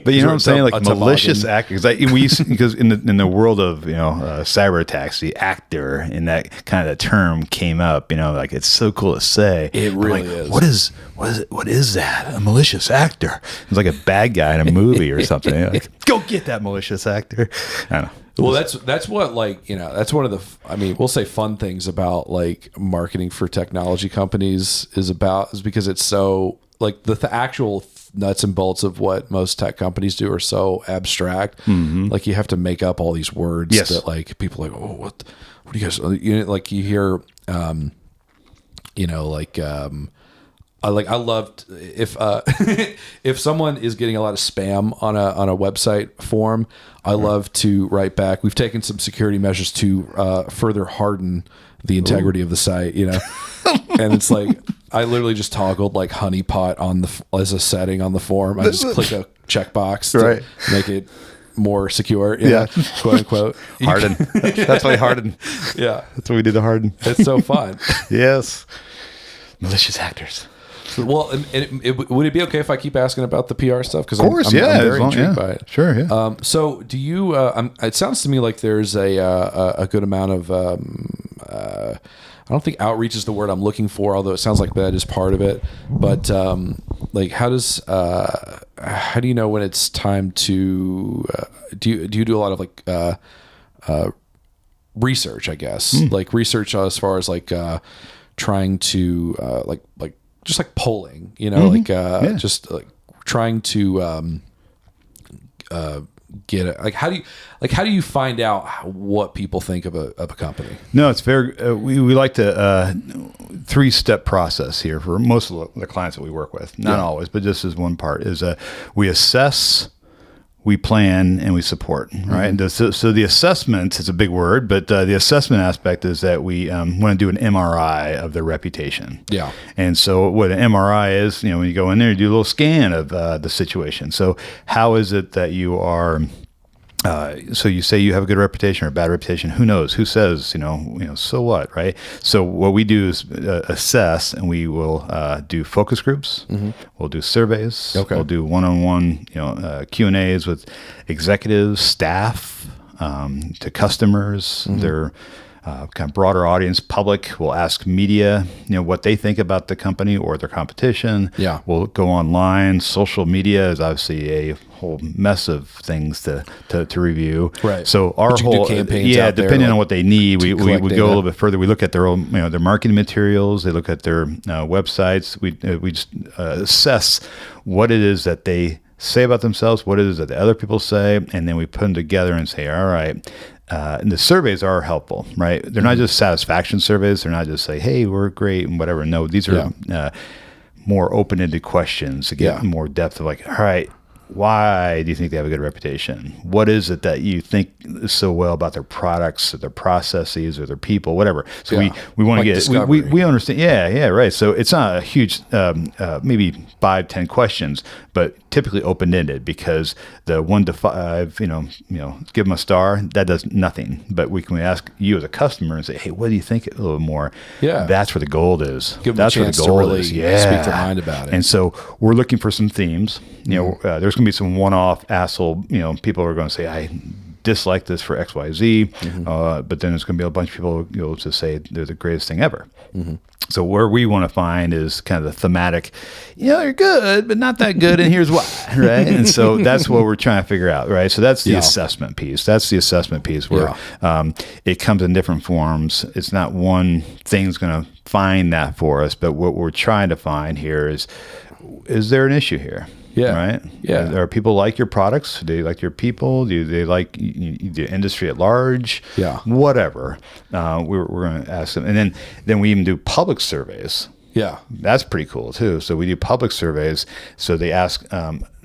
But you know what I'm saying, like malicious actor, because in the world of cyber attacks, the actor in that kind of term came up. Like it's so cool to say. It really is. What is that? A malicious actor? It's like a bad guy in a movie or something. Like, go get that malicious actor. I don't know. Well, that's what that's one of the we'll say fun things about like marketing for technology companies is because it's so like the actual nuts and bolts of what most tech companies do are so abstract. Like you have to make up all these words that like people are like, oh, what do you guys like you hear I loved if someone is getting a lot of spam on a website form, I love to write back, we've taken some security measures to further harden the integrity of the site, and it's like I literally just toggled like honeypot as a setting on the form. I just click a checkbox to make it more secure, quote unquote. Harden. That's why harden. Yeah, that's what we did to harden. It's so fun. Yes, malicious actors. Well, would it be okay if I keep asking about the PR stuff? Because I'm very intrigued by it. Sure, yeah. So, do you? It sounds to me like there's a good amount of. I don't think outreach is the word I'm looking for, although it sounds like that is part of it. But like how do you know when it's time to do you do a lot of like research, I guess, like research as far as like trying to like just like polling, just like trying to get it, like how do you find out what people think of a company? No, it's very we like to 3-step process here for most of the clients that we work with, not always, but just as one part is we assess, we plan, and we support, right? And so the assessment is a big word, but the assessment aspect is that we want to do an MRI of their reputation. Yeah. And so what an MRI is, when you go in there, you do a little scan of the situation. So how is it that you are... so you say you have a good reputation or a bad reputation. Who knows? Who says, so what, right? So what we do is assess, and we will do focus groups. We'll do surveys. Okay. We'll do one-on-one, Q&As with executives, staff, to customers, their kind of broader audience, public. We'll ask media, what they think about the company or their competition. Yeah. We'll go online. Social media is obviously a whole mess of things to review. Right. So our whole campaigns depending on what they need, we go a data. little bit further. We look at their own, their marketing materials. They look at their websites. We just assess what it is that they say about themselves, what it is that the other people say, and then we put them together and say, all right. And the surveys are helpful, right? They're not just satisfaction surveys. They're not just like, hey, we're great and whatever. No, these are more open-ended questions to get more depth of like, all right, why do you think they have a good reputation? What is it that you think so well about their products or their processes or their people, whatever? So we want to get, we understand. Yeah, right. So it's not a huge, maybe 5-10 questions, but typically open-ended, because the 1 to 5, give them a star, that does nothing. But we can ask you as a customer and say, hey, what do you think a little more? Yeah. That's where the gold is. Give them That's a chance where the gold to really is. Yeah. speak their mind about it. And so we're looking for some themes. There's going to be some one-off asshole, people are going to say, I dislike this for XYZ, but then there's going to be a bunch of people to say they're the greatest thing ever. So where we want to find is kind of the thematic, you're good, but not that good, and here's why, right? And so that's what we're trying to figure out, right? So that's the assessment piece. That's the assessment piece where it comes in different forms. It's not one thing's going to find that for us, but what we're trying to find here is there an issue here? Yeah. Right. Yeah. Are people like your products? Do they like your people? Do they like the industry at large? Yeah. Whatever. We're going to ask them, and then we even do public surveys. Yeah. That's pretty cool too. So we do public surveys. So they ask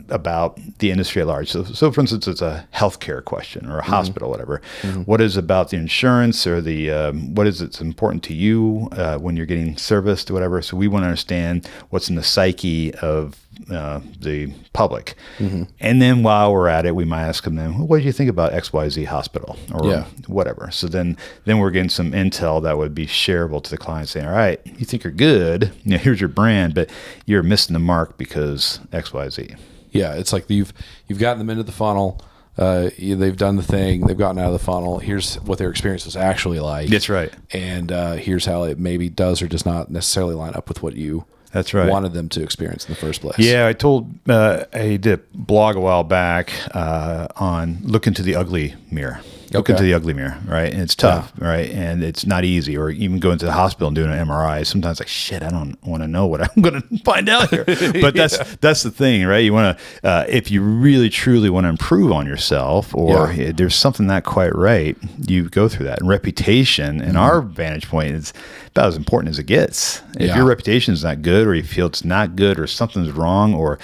about the industry at large. So for instance, it's a healthcare question or a hospital, whatever. What is about the insurance or the what is it's important to you when you're getting serviced or whatever. So we want to understand what's in the psyche of the public. And then while we're at it, we might ask them then, what did you think about XYZ hospital or whatever? So then we're getting some intel that would be shareable to the client, saying, all right, you think you're good, here's your brand, but you're missing the mark because XYZ. Yeah, it's like you've gotten them into the funnel. They've done the thing. They've gotten out of the funnel. Here's what their experience is actually like. That's right. And here's how it maybe does or does not necessarily line up with what you wanted them to experience in the first place. Yeah, I did a blog a while back on look into the ugly mirror. Look into the ugly mirror, right? And it's tough, right? And it's not easy. Or even going to the hospital and doing an MRI. Sometimes like, shit, I don't want to know what I'm going to find out here. But that's the thing, right? You want to, if you really truly want to improve on yourself, or there's something not quite right, you go through that. And reputation, in our vantage point, is about as important as it gets. If your reputation is not good, or you feel it's not good, or something's wrong, or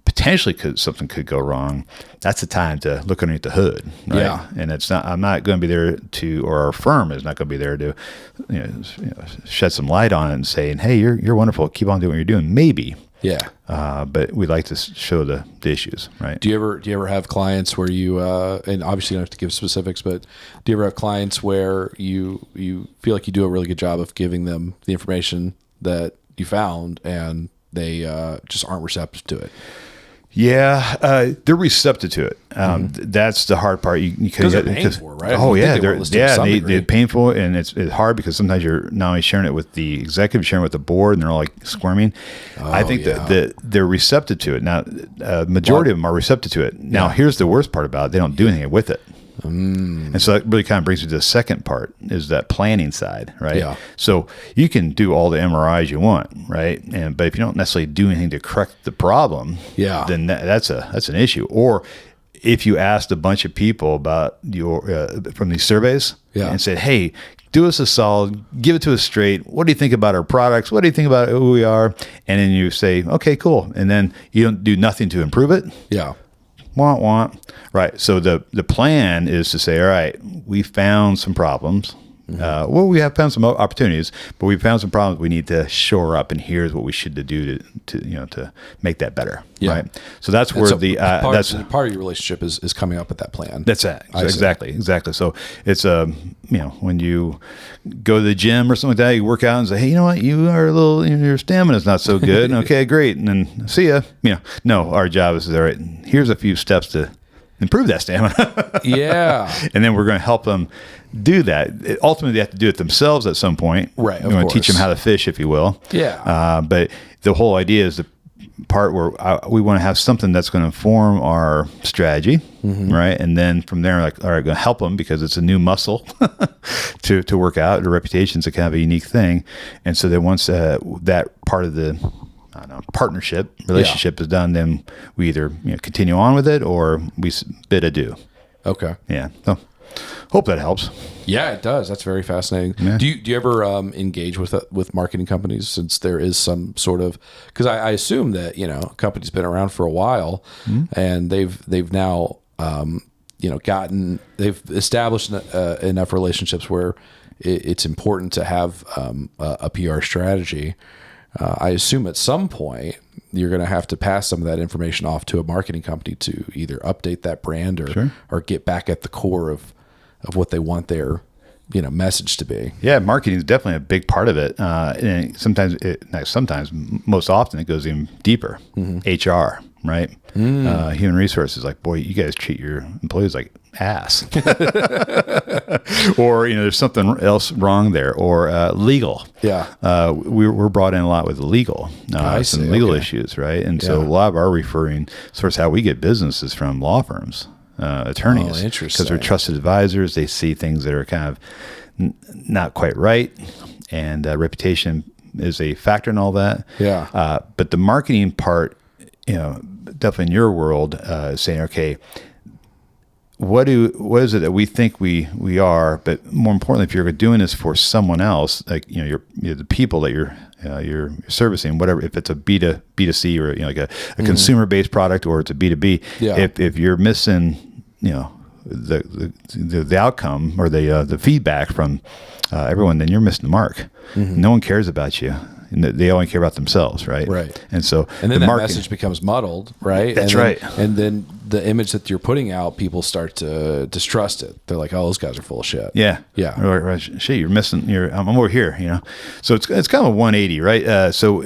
potentially something could go wrong, that's the time to look underneath the hood, right? Yeah. And I'm not going to be there or our firm is not going to be there to, shed some light on it and saying, hey, you're wonderful, keep on doing what you're doing. Maybe. Yeah. But we like to show the issues, right? Do you ever have clients where you, and obviously you don't have to give specifics, but do you ever have clients where you feel like you do a really good job of giving them the information that you found and they just aren't receptive to it? Yeah, they're receptive to it. That's the hard part. Because they're paying for it, right? Oh, yeah. They're painful, and it's hard because sometimes you're not only sharing it with the executive, sharing it with the board, and they're all like squirming. I think that they're receptive to it. Now, majority of them are receptive to it. Now, here's the worst part about it. They don't do anything with it. And so that really kind of brings me to the second part, is that planning side, right? Yeah. So you can do all the MRIs you want, right? But if you don't necessarily do anything to correct the problem, then that's an issue. Or if you asked a bunch of people about your from these surveys and said, hey, do us a solid, give it to us straight. What do you think about our products? What do you think about who we are? And then you say, okay, cool. And then you don't do nothing to improve it. Yeah. Want. Right. So the plan is to say, all right, we found some problems. We have found some opportunities, but we found some problems we need to shore up, and here's what we should do to make that better. Yeah. Right. So that's where part of your relationship is coming up with that plan. That's it. Exactly. So it's when you go to the gym or something like that, you work out and say, hey, you know what, you are a little, your stamina's not so good. Okay, great, and then see ya. No, our job is all right. Here's a few steps to improve that stamina. Yeah. And then we're going to help them do that. Ultimately, they have to do it themselves at some point. Right. We're going to teach them how to fish, if you will. Yeah. But the whole idea is the part where we want to have something that's going to inform our strategy, right? And then from there, like, all right, going to help them because it's a new muscle to work out. The reputation's a kind of a unique thing. And so then once that part of the relationship is done, then we either continue on with it or we bid adieu. Okay. Yeah. So hope that helps. Yeah, it does. That's very fascinating. Yeah. Do you ever engage with marketing companies, since there is some sort of, because I assume that a company's been around for a while, and they've now they've established enough relationships where it's important to have a PR strategy. I assume at some point you're going to have to pass some of that information off to a marketing company to either update that brand or get back at the core of what they want their message to be. Yeah, marketing is definitely a big part of it. And most often it goes even deeper. HR, right? Human resources, like, boy, you guys treat your employees like ass. Or there's something else wrong there. Or legal. Yeah. We're brought in a lot with legal, some legal issues, right? And so a lot of our referring source, how we get business, is from law firms. Attorneys, because they're trusted advisors. They see things that are kind of not quite right, and reputation is a factor in all that. Yeah. But the marketing part, definitely in your world, saying, okay, what is it that we think we are? But more importantly, if you're doing this for someone else, like you're the people that you're servicing, whatever, if it's a B2C or like a consumer based product, or it's a B2B, if you're missing the outcome or the feedback from everyone, then you're missing the mark. No one cares about you. They only care about themselves, right? Right. And then that message becomes muddled, right? That's right. And then the image that you're putting out, people start to distrust it. They're like, "Oh, those guys are full of shit." Yeah. Yeah. Or shit, you're missing. I'm over here. So it's kind of a 180, right? So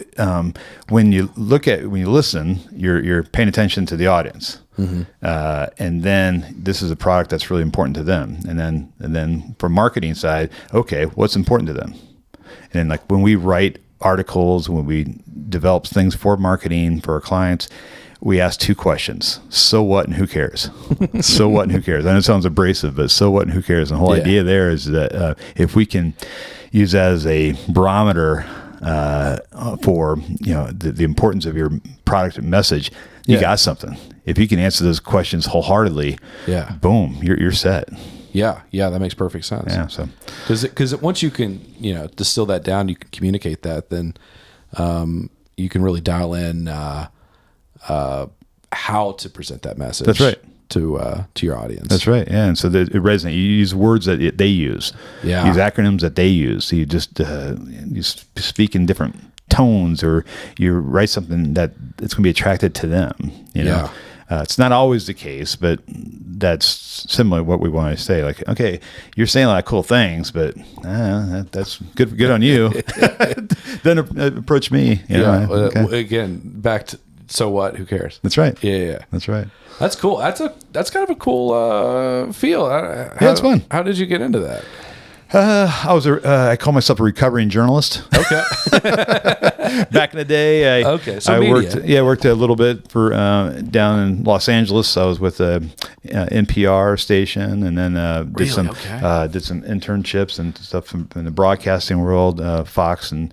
when you listen, you're paying attention to the audience. And then this is a product that's really important to them. And then for marketing side, okay, what's important to them? And then, like, when we write articles, when we develop things for marketing for our clients, we ask two questions: so what and who cares? So what and who cares? I know it sounds abrasive, but so what and who cares? And the whole idea there is that if we can use that as a barometer for the importance of your product and message, you got something. If you can answer those questions wholeheartly, boom, you're set. Yeah, that makes perfect sense. Yeah, so because once you can distill that down, you can communicate that, then you can really dial in how to present that message. That's right. To your audience. That's right. Yeah, and so it resonates. You use words that they use. Yeah. Use acronyms that they use. So you just you speak in different tones, or you write something that it's going to be attracted to them. Yeah. It's not always the case, but that's similar to what we want to say. Like, okay, you're saying a lot of cool things, but that's good on you. Then approach me. Okay. Again, back to so what? Who cares? That's right. Yeah. That's right. That's cool. That's kind of a cool feel. It's fun. How did you get into that? I call myself a recovering journalist. Okay. Back in the day, so I media. worked a little bit for down in Los Angeles. I was with a NPR station, and then did some internships and stuff in the broadcasting world, Fox and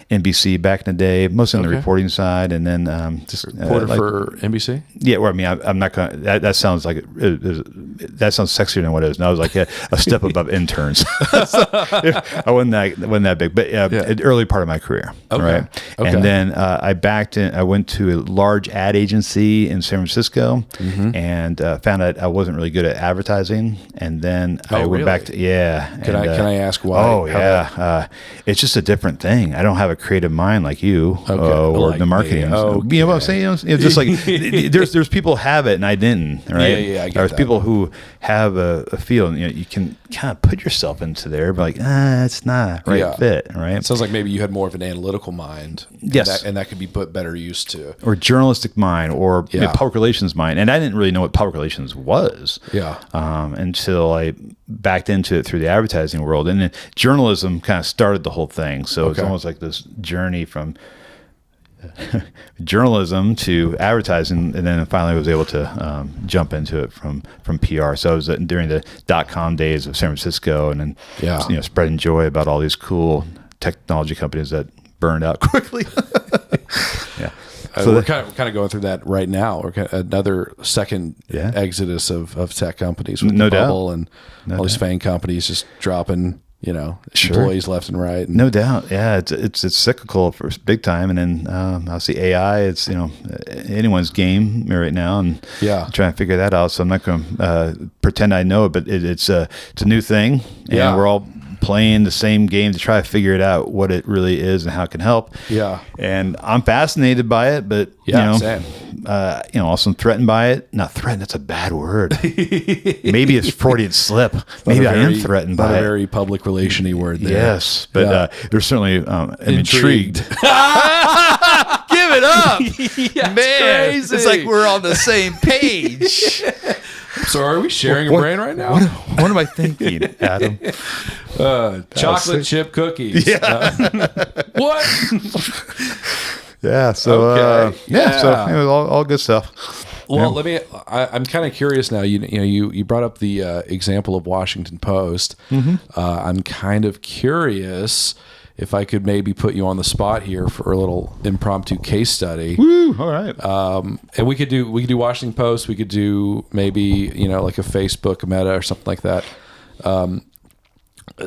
NBC back in the day, mostly on the reporting side, and then just reporter for NBC. Yeah, well, I mean, I'm not gonna. That sounds like that sounds sexier than what it is. And I was like a step above interns. So, I wasn't that big, but an early part of my career, right? Okay. And then I backed in. I went to a large ad agency in San Francisco, and found out I wasn't really good at advertising. And then I went back to Can I ask why? Oh yeah, it's just a different thing. I don't have a creative mind like you or like the marketing. You know what I'm saying? It's just like there's people who have it and I didn't. Right? Yeah. I get There's that. people who have a feel, and you can kind of put yourself into there, but like, it's not right fit, right? It sounds like maybe you had more of an analytical mind. Yes, and that could be put better use to, or journalistic mind, or public relations mind. And I didn't really know what public relations was. Until I backed into it through the advertising world, and then journalism kind of started the whole thing. So it's almost like this journey from journalism to advertising, and then finally was able to jump into it from PR. So I was during the .com days of San Francisco, and then spreading joy about all these cool technology companies that burned out quickly. So we're kind of going through that right now. We're another second exodus of tech companies with the bubble and all these FANG companies just dropping employees left and right. And no doubt. Yeah. It's cyclical for big time. And then obviously AI, it's, anyone's game right now, and trying to figure that out. So I'm not going to pretend I know it, but it's a new thing, and we're all playing the same game to try to figure it out, what it really is and how it can help. And I'm fascinated by it, but same. Also threatened by it. Not threatened, that's a bad word. Maybe it's Freudian slip. Maybe I am threatened by it. A very public relation-y word there. Yes, but there's certainly I'm intrigued. Give it up. Man, crazy. It's like we're on the same page. So are we sharing a brain right now? What am I thinking, Adam? Chocolate chip cookies. What? So so it was all good stuff. Well, I'm kind of curious now. You brought up the example of Washington Post. I'm kind of curious if I could maybe put you on the spot here for a little impromptu case study. Woo! All right. And we could do Washington Post. We could do maybe like a Facebook, a Meta, or something like that.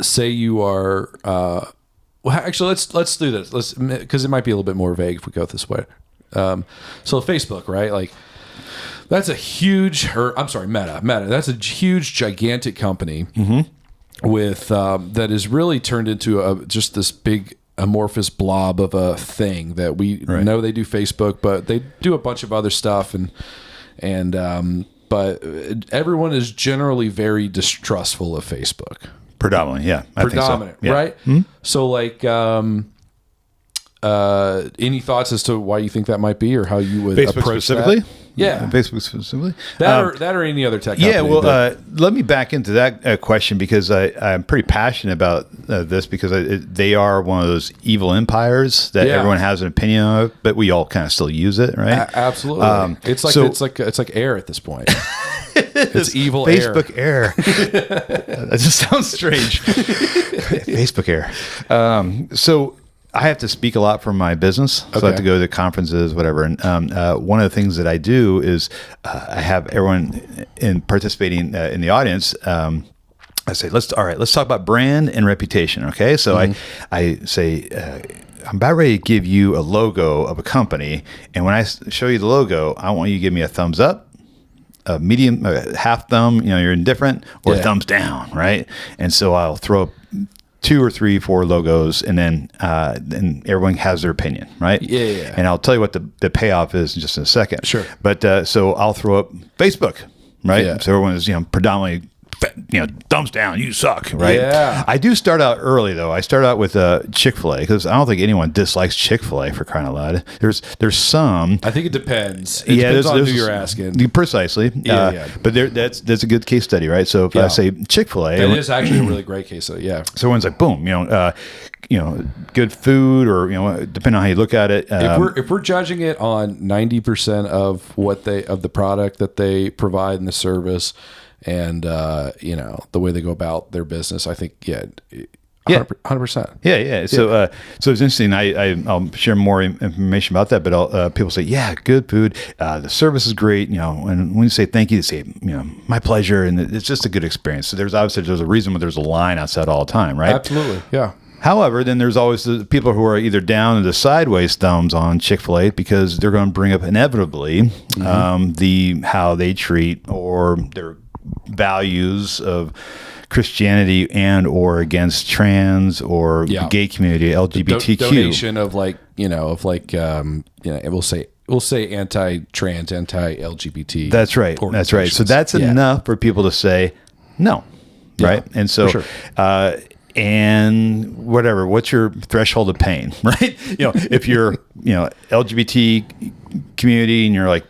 Say you are. Well, actually, let's do this. Because it might be a little bit more vague if we go this way. So Facebook, right? Like that's a huge. Meta. That's a huge, gigantic company. With that is really turned into just this big amorphous blob of a thing that we know they do Facebook, but they do a bunch of other stuff, but everyone is generally very distrustful of Facebook. Predominantly, yeah. I think so. Right? So like any thoughts as to why you think that might be, or how you would Facebook approach specifically? that? Yeah, Facebook specifically. That or any other tech company. Yeah, well, let me back into that question, because I'm pretty passionate about this, because they are one of those evil empires that everyone has an opinion of, but we all kind of still use it, right? Absolutely. It's like air at this point. It's evil Facebook air. That just sounds strange. Facebook air. So I have to speak a lot for my business, so I have to go to conferences, whatever. And one of the things that I do is I have everyone participating in the audience. I say, let's talk about brand and reputation. Okay, so I say, I'm about ready to give you a logo of a company, and when I show you the logo, I want you to give me a thumbs up, a medium, half thumb, you're indifferent, or a thumbs down, right? And so I'll throw up 2 or 3, 4 logos, and then everyone has their opinion, right? Yeah. And I'll tell you what the payoff is in just a second. Sure. But so I'll throw up Facebook, right? Yeah. So everyone is predominantly thumbs down, you suck, right? Yeah. I do start out early though. I start out with Chick-fil-A because I don't think anyone dislikes Chick-fil-A, for crying out loud. There's some. I think it depends. It depends on who you're asking. Precisely. Yeah. But that's a good case study, right? So if I say Chick-fil-A, it is actually a really great case study. Yeah. So everyone's like, boom, good food, or depending on how you look at it. If we're judging it on 90% of the product that they provide in the service, and the way they go about their business, I think 100%. Yeah. So it's interesting. I'll share more information about that, but people say, yeah, good food. The service is great. And when you say thank you, they say, my pleasure, and it's just a good experience. So there's a reason why there's a line outside all the time, right? Absolutely. Yeah. However, then there's always the people who are either down or the sideways thumbs on Chick-fil-A because they're going to bring up inevitably how they treat or their values of Christianity and or against trans or the gay community, LGBTQ. Donation of we'll say anti-trans, anti-LGBT. That's right. So that's enough for people to say no, right? And so, sure. And whatever, what's your threshold of pain, right? If you're LGBT community and you're like,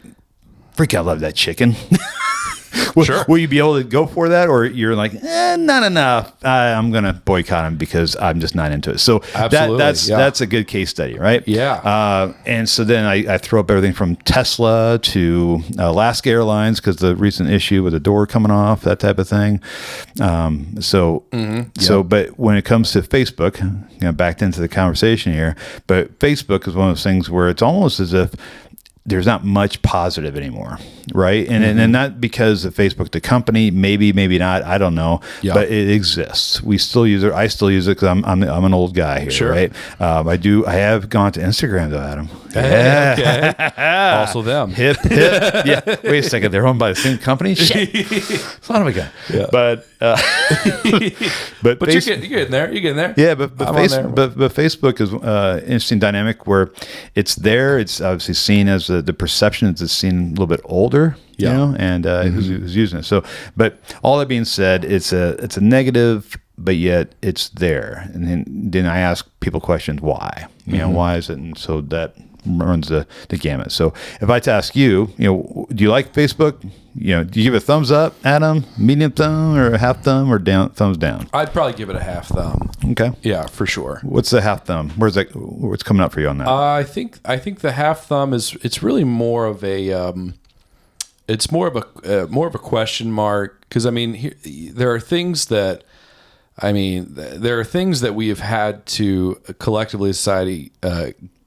freak, I love that chicken. Will you be able to go for that, or you're like, not enough? I'm going to boycott them because I'm just not into it. So that's a good case study, right? Yeah. And so then I throw up everything from Tesla to Alaska Airlines because the recent issue with the door coming off, that type of thing. But when it comes to Facebook, backed into the conversation here, but Facebook is one of those things where it's almost as if there's not much positive anymore, right? And not because of Facebook, the company, maybe not, I don't know, but it exists. We still use it. I still use it because I'm an old guy here, right? I have gone to Instagram though, Adam. Okay. Also them. Hip. Yeah. Wait a second. They're owned by the same company? Shit. Son of a gun. Yeah. But you're getting there. You're getting there. Yeah, but Facebook is an interesting dynamic where it's there. It's obviously seen as the perception is it's seen a little bit older, and who's using it. So, but all that being said, it's a negative, but yet it's there. And then I ask people questions, why? Why is it? And so that runs the gamut. So if I ask you, do you like Facebook? Do you give it a thumbs up, Adam, medium thumb, or a half thumb, or thumbs down? I'd probably give it a half thumb. Okay. Yeah, for sure. What's the half thumb? What's coming up for you on that? I think the half thumb it's really more of a it's more of a question mark, because there are things that we have had to collectively as society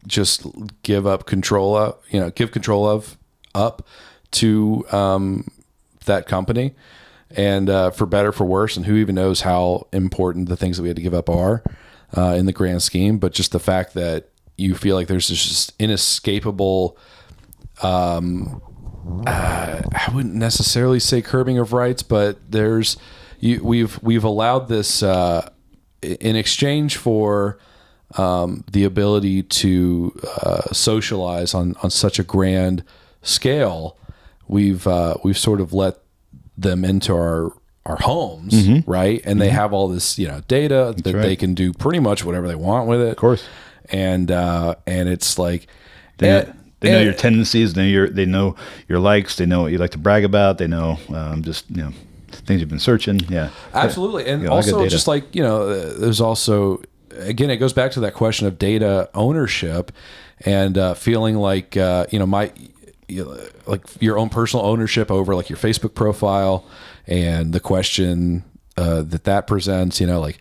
just give up control of, give control of up to that company, and for better, for worse, and who even knows how important the things that we had to give up are in the grand scheme. But just the fact that you feel like there's this just inescapable, I wouldn't necessarily say curbing of rights, but we've allowed this in exchange for the ability to socialize on such a grand scale. We've sort of let them into our homes, right? And they have all this data that they can do pretty much whatever they want with it. Of course. And it's like they know your tendencies. They know your likes. They know what you like to brag about. They know things you've been searching. Yeah, absolutely. And also just like there's also, again, it goes back to that question of data ownership and feeling like like your own personal ownership over like your Facebook profile, and the question that presents. Like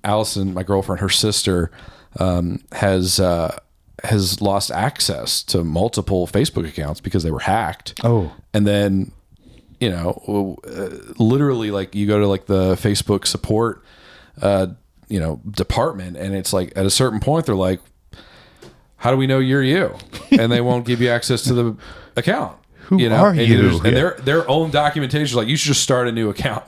Allison, my girlfriend, her sister has lost access to multiple Facebook accounts because they were hacked. Oh, and then literally, like, you go to like the Facebook support department, and it's like at a certain point they're like, how do we know you're you? And they won't give you access to the account. Who are you? And their own documentation is like, you should just start a new account.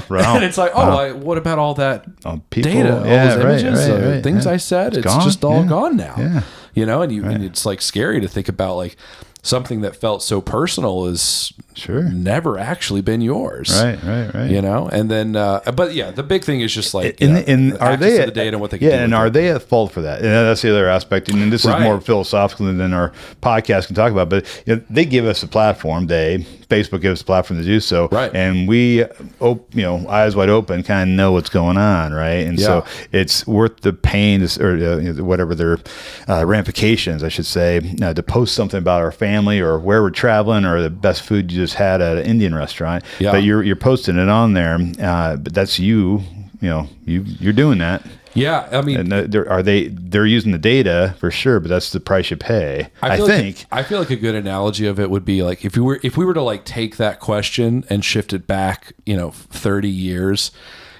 Right. And it's like, what about all that people, data, all those images, right, things I said? It's gone. just all gone now. Yeah. And it's like scary to think about, like, something that felt so personal is never actually been yours. Right. You know, and then, but yeah, the big thing is just like, and are they to the data and what they can do and are they at fault for that? And that's the other aspect. And this is more philosophical than our podcast can talk about. But they give us a platform. Facebook gives us a platform to do so, and we, eyes wide open, kind of know what's going on, right? And so it's worth the pain, or whatever their ramifications, I should say, to post something about our family or where we're traveling or the best food you just had at an Indian restaurant. Yeah. But you're posting it on there, but that's you. You're doing that. Yeah, I mean, and they're using the data for sure, but that's the price you pay. I feel like a good analogy of it would be like if we were to like take that question and shift it back, 30 years,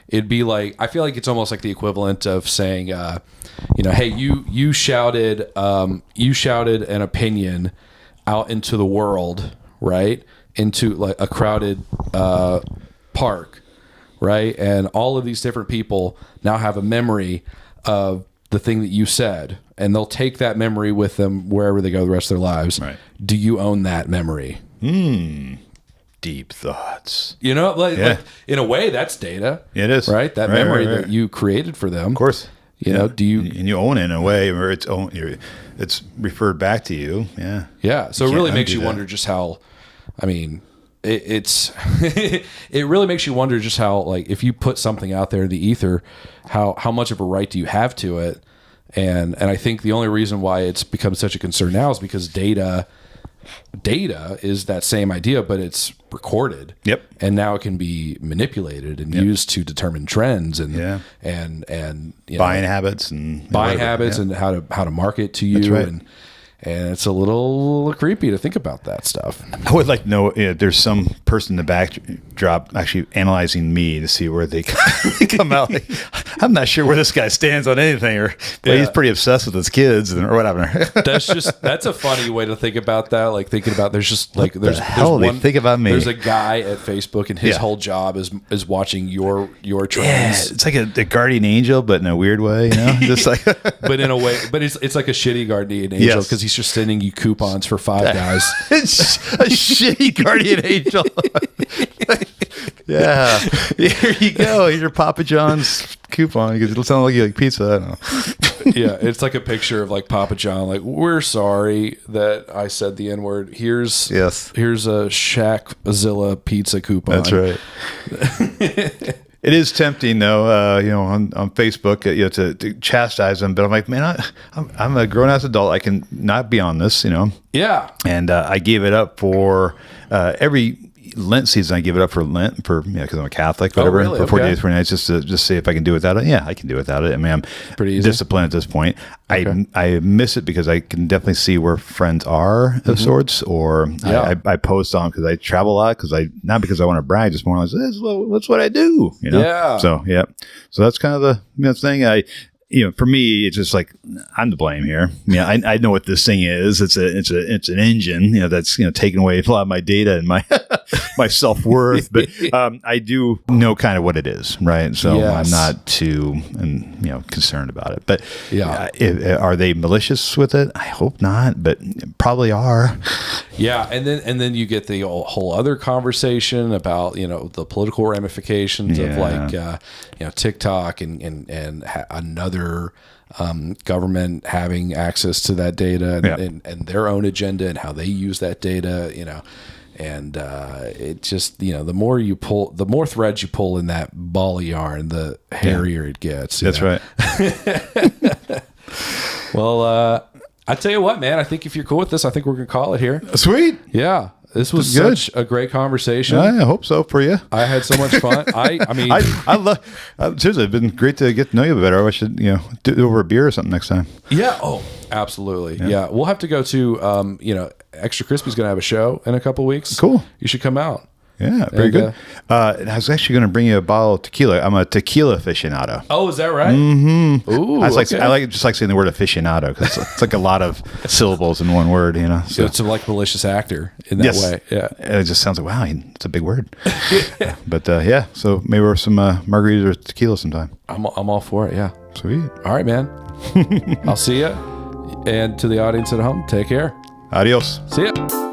it'd be like, I feel like it's almost like the equivalent of saying, hey, you shouted an opinion out into the world, right? Into like a crowded park. Right. And all of these different people now have a memory of the thing that you said, and they'll take that memory with them wherever they go the rest of their lives. Right. Do you own that memory? Deep thoughts. Like in a way, that's data. It is. Right. That memory that you created for them. Of course. Do you? And you own it in a way where it's referred back to you. Yeah. Yeah. So it really makes you wonder just how, I mean, it really makes you wonder just how, like, if you put something out there in the ether, how much of a right do you have to it? And I think the only reason why it's become such a concern now is because data is that same idea, but it's recorded. Yep. And now it can be manipulated and used to determine trends and buying habits and how to market to you. That's right. And it's a little creepy to think about that stuff. I would like to know if there's some person in the backdrop actually analyzing me to see where they come out. Like, I'm not sure where this guy stands on anything, but he's pretty obsessed with his kids or whatever. That's a funny way to think about that. Like thinking about there's think about me. There's a guy at Facebook and his whole job is watching your trends. Yeah, it's like a guardian angel, but in a weird way, just like. But in a way, it's like a shitty guardian angel because he's just sending you coupons for Five Guys. It's a shitty guardian angel. Yeah, here you go. Here's your Papa John's coupon because it'll sound like you like pizza. I don't know. Yeah, it's like a picture of like Papa John. Like, we're sorry that I said the N-word. Here's a Shackzilla pizza coupon. That's right. It is tempting, though, on Facebook, to chastise them. But I'm like, man, I'm a grown-ass adult. I can not be on this, Yeah. And I gave it up for every Lent season. I give it up for Lent because I'm a Catholic, whatever. Really? For 40 days, 40 nights, just to see if I can do without it. Yeah, I can do without it. I mean, I'm pretty disciplined at this point. Okay. I miss it because I can definitely see where friends are of sorts, or I post on because I travel a lot not because I want to brag, just more like that's what I do. Yeah. So that's kind of the thing. For me, it's just like I'm to blame here. I know what this thing is. It's an engine, that's taking away a lot of my data and my my self-worth. But I do know kind of what it is, right? So I'm not too concerned about it. But are they malicious with it? I hope not, but probably are. Yeah, and then you get the whole other conversation about the political ramifications of like TikTok and another government having access to that data and their own agenda and how they use that data, and it just the more threads you pull in that ball of yarn, the hairier it gets. That's right. Well, I tell you what, man, I think if you're cool with this, I think we're gonna call it here. Sweet. Yeah. This was such a great conversation. I hope so for you. I had so much fun. I mean, I love. Seriously, it's been great to get to know you better. I should, do it over a beer or something next time. Yeah. Oh, absolutely. Yeah. We'll have to go to, Extra Crispy's going to have a show in a couple weeks. Cool. You should come out. Yeah, very good. I was actually going to bring you a bottle of tequila. I'm a tequila aficionado. Oh, is that right? Mm-hmm. Ooh, I like saying the word aficionado because it's like a lot of syllables in one word. So it's like malicious actor in that way. Yeah, and it just sounds like wow, it's a big word. But so maybe we're some margaritas or tequila sometime. I'm all for it. Yeah, sweet. All right, man. I'll see you, and to the audience at home, take care. Adios. See ya.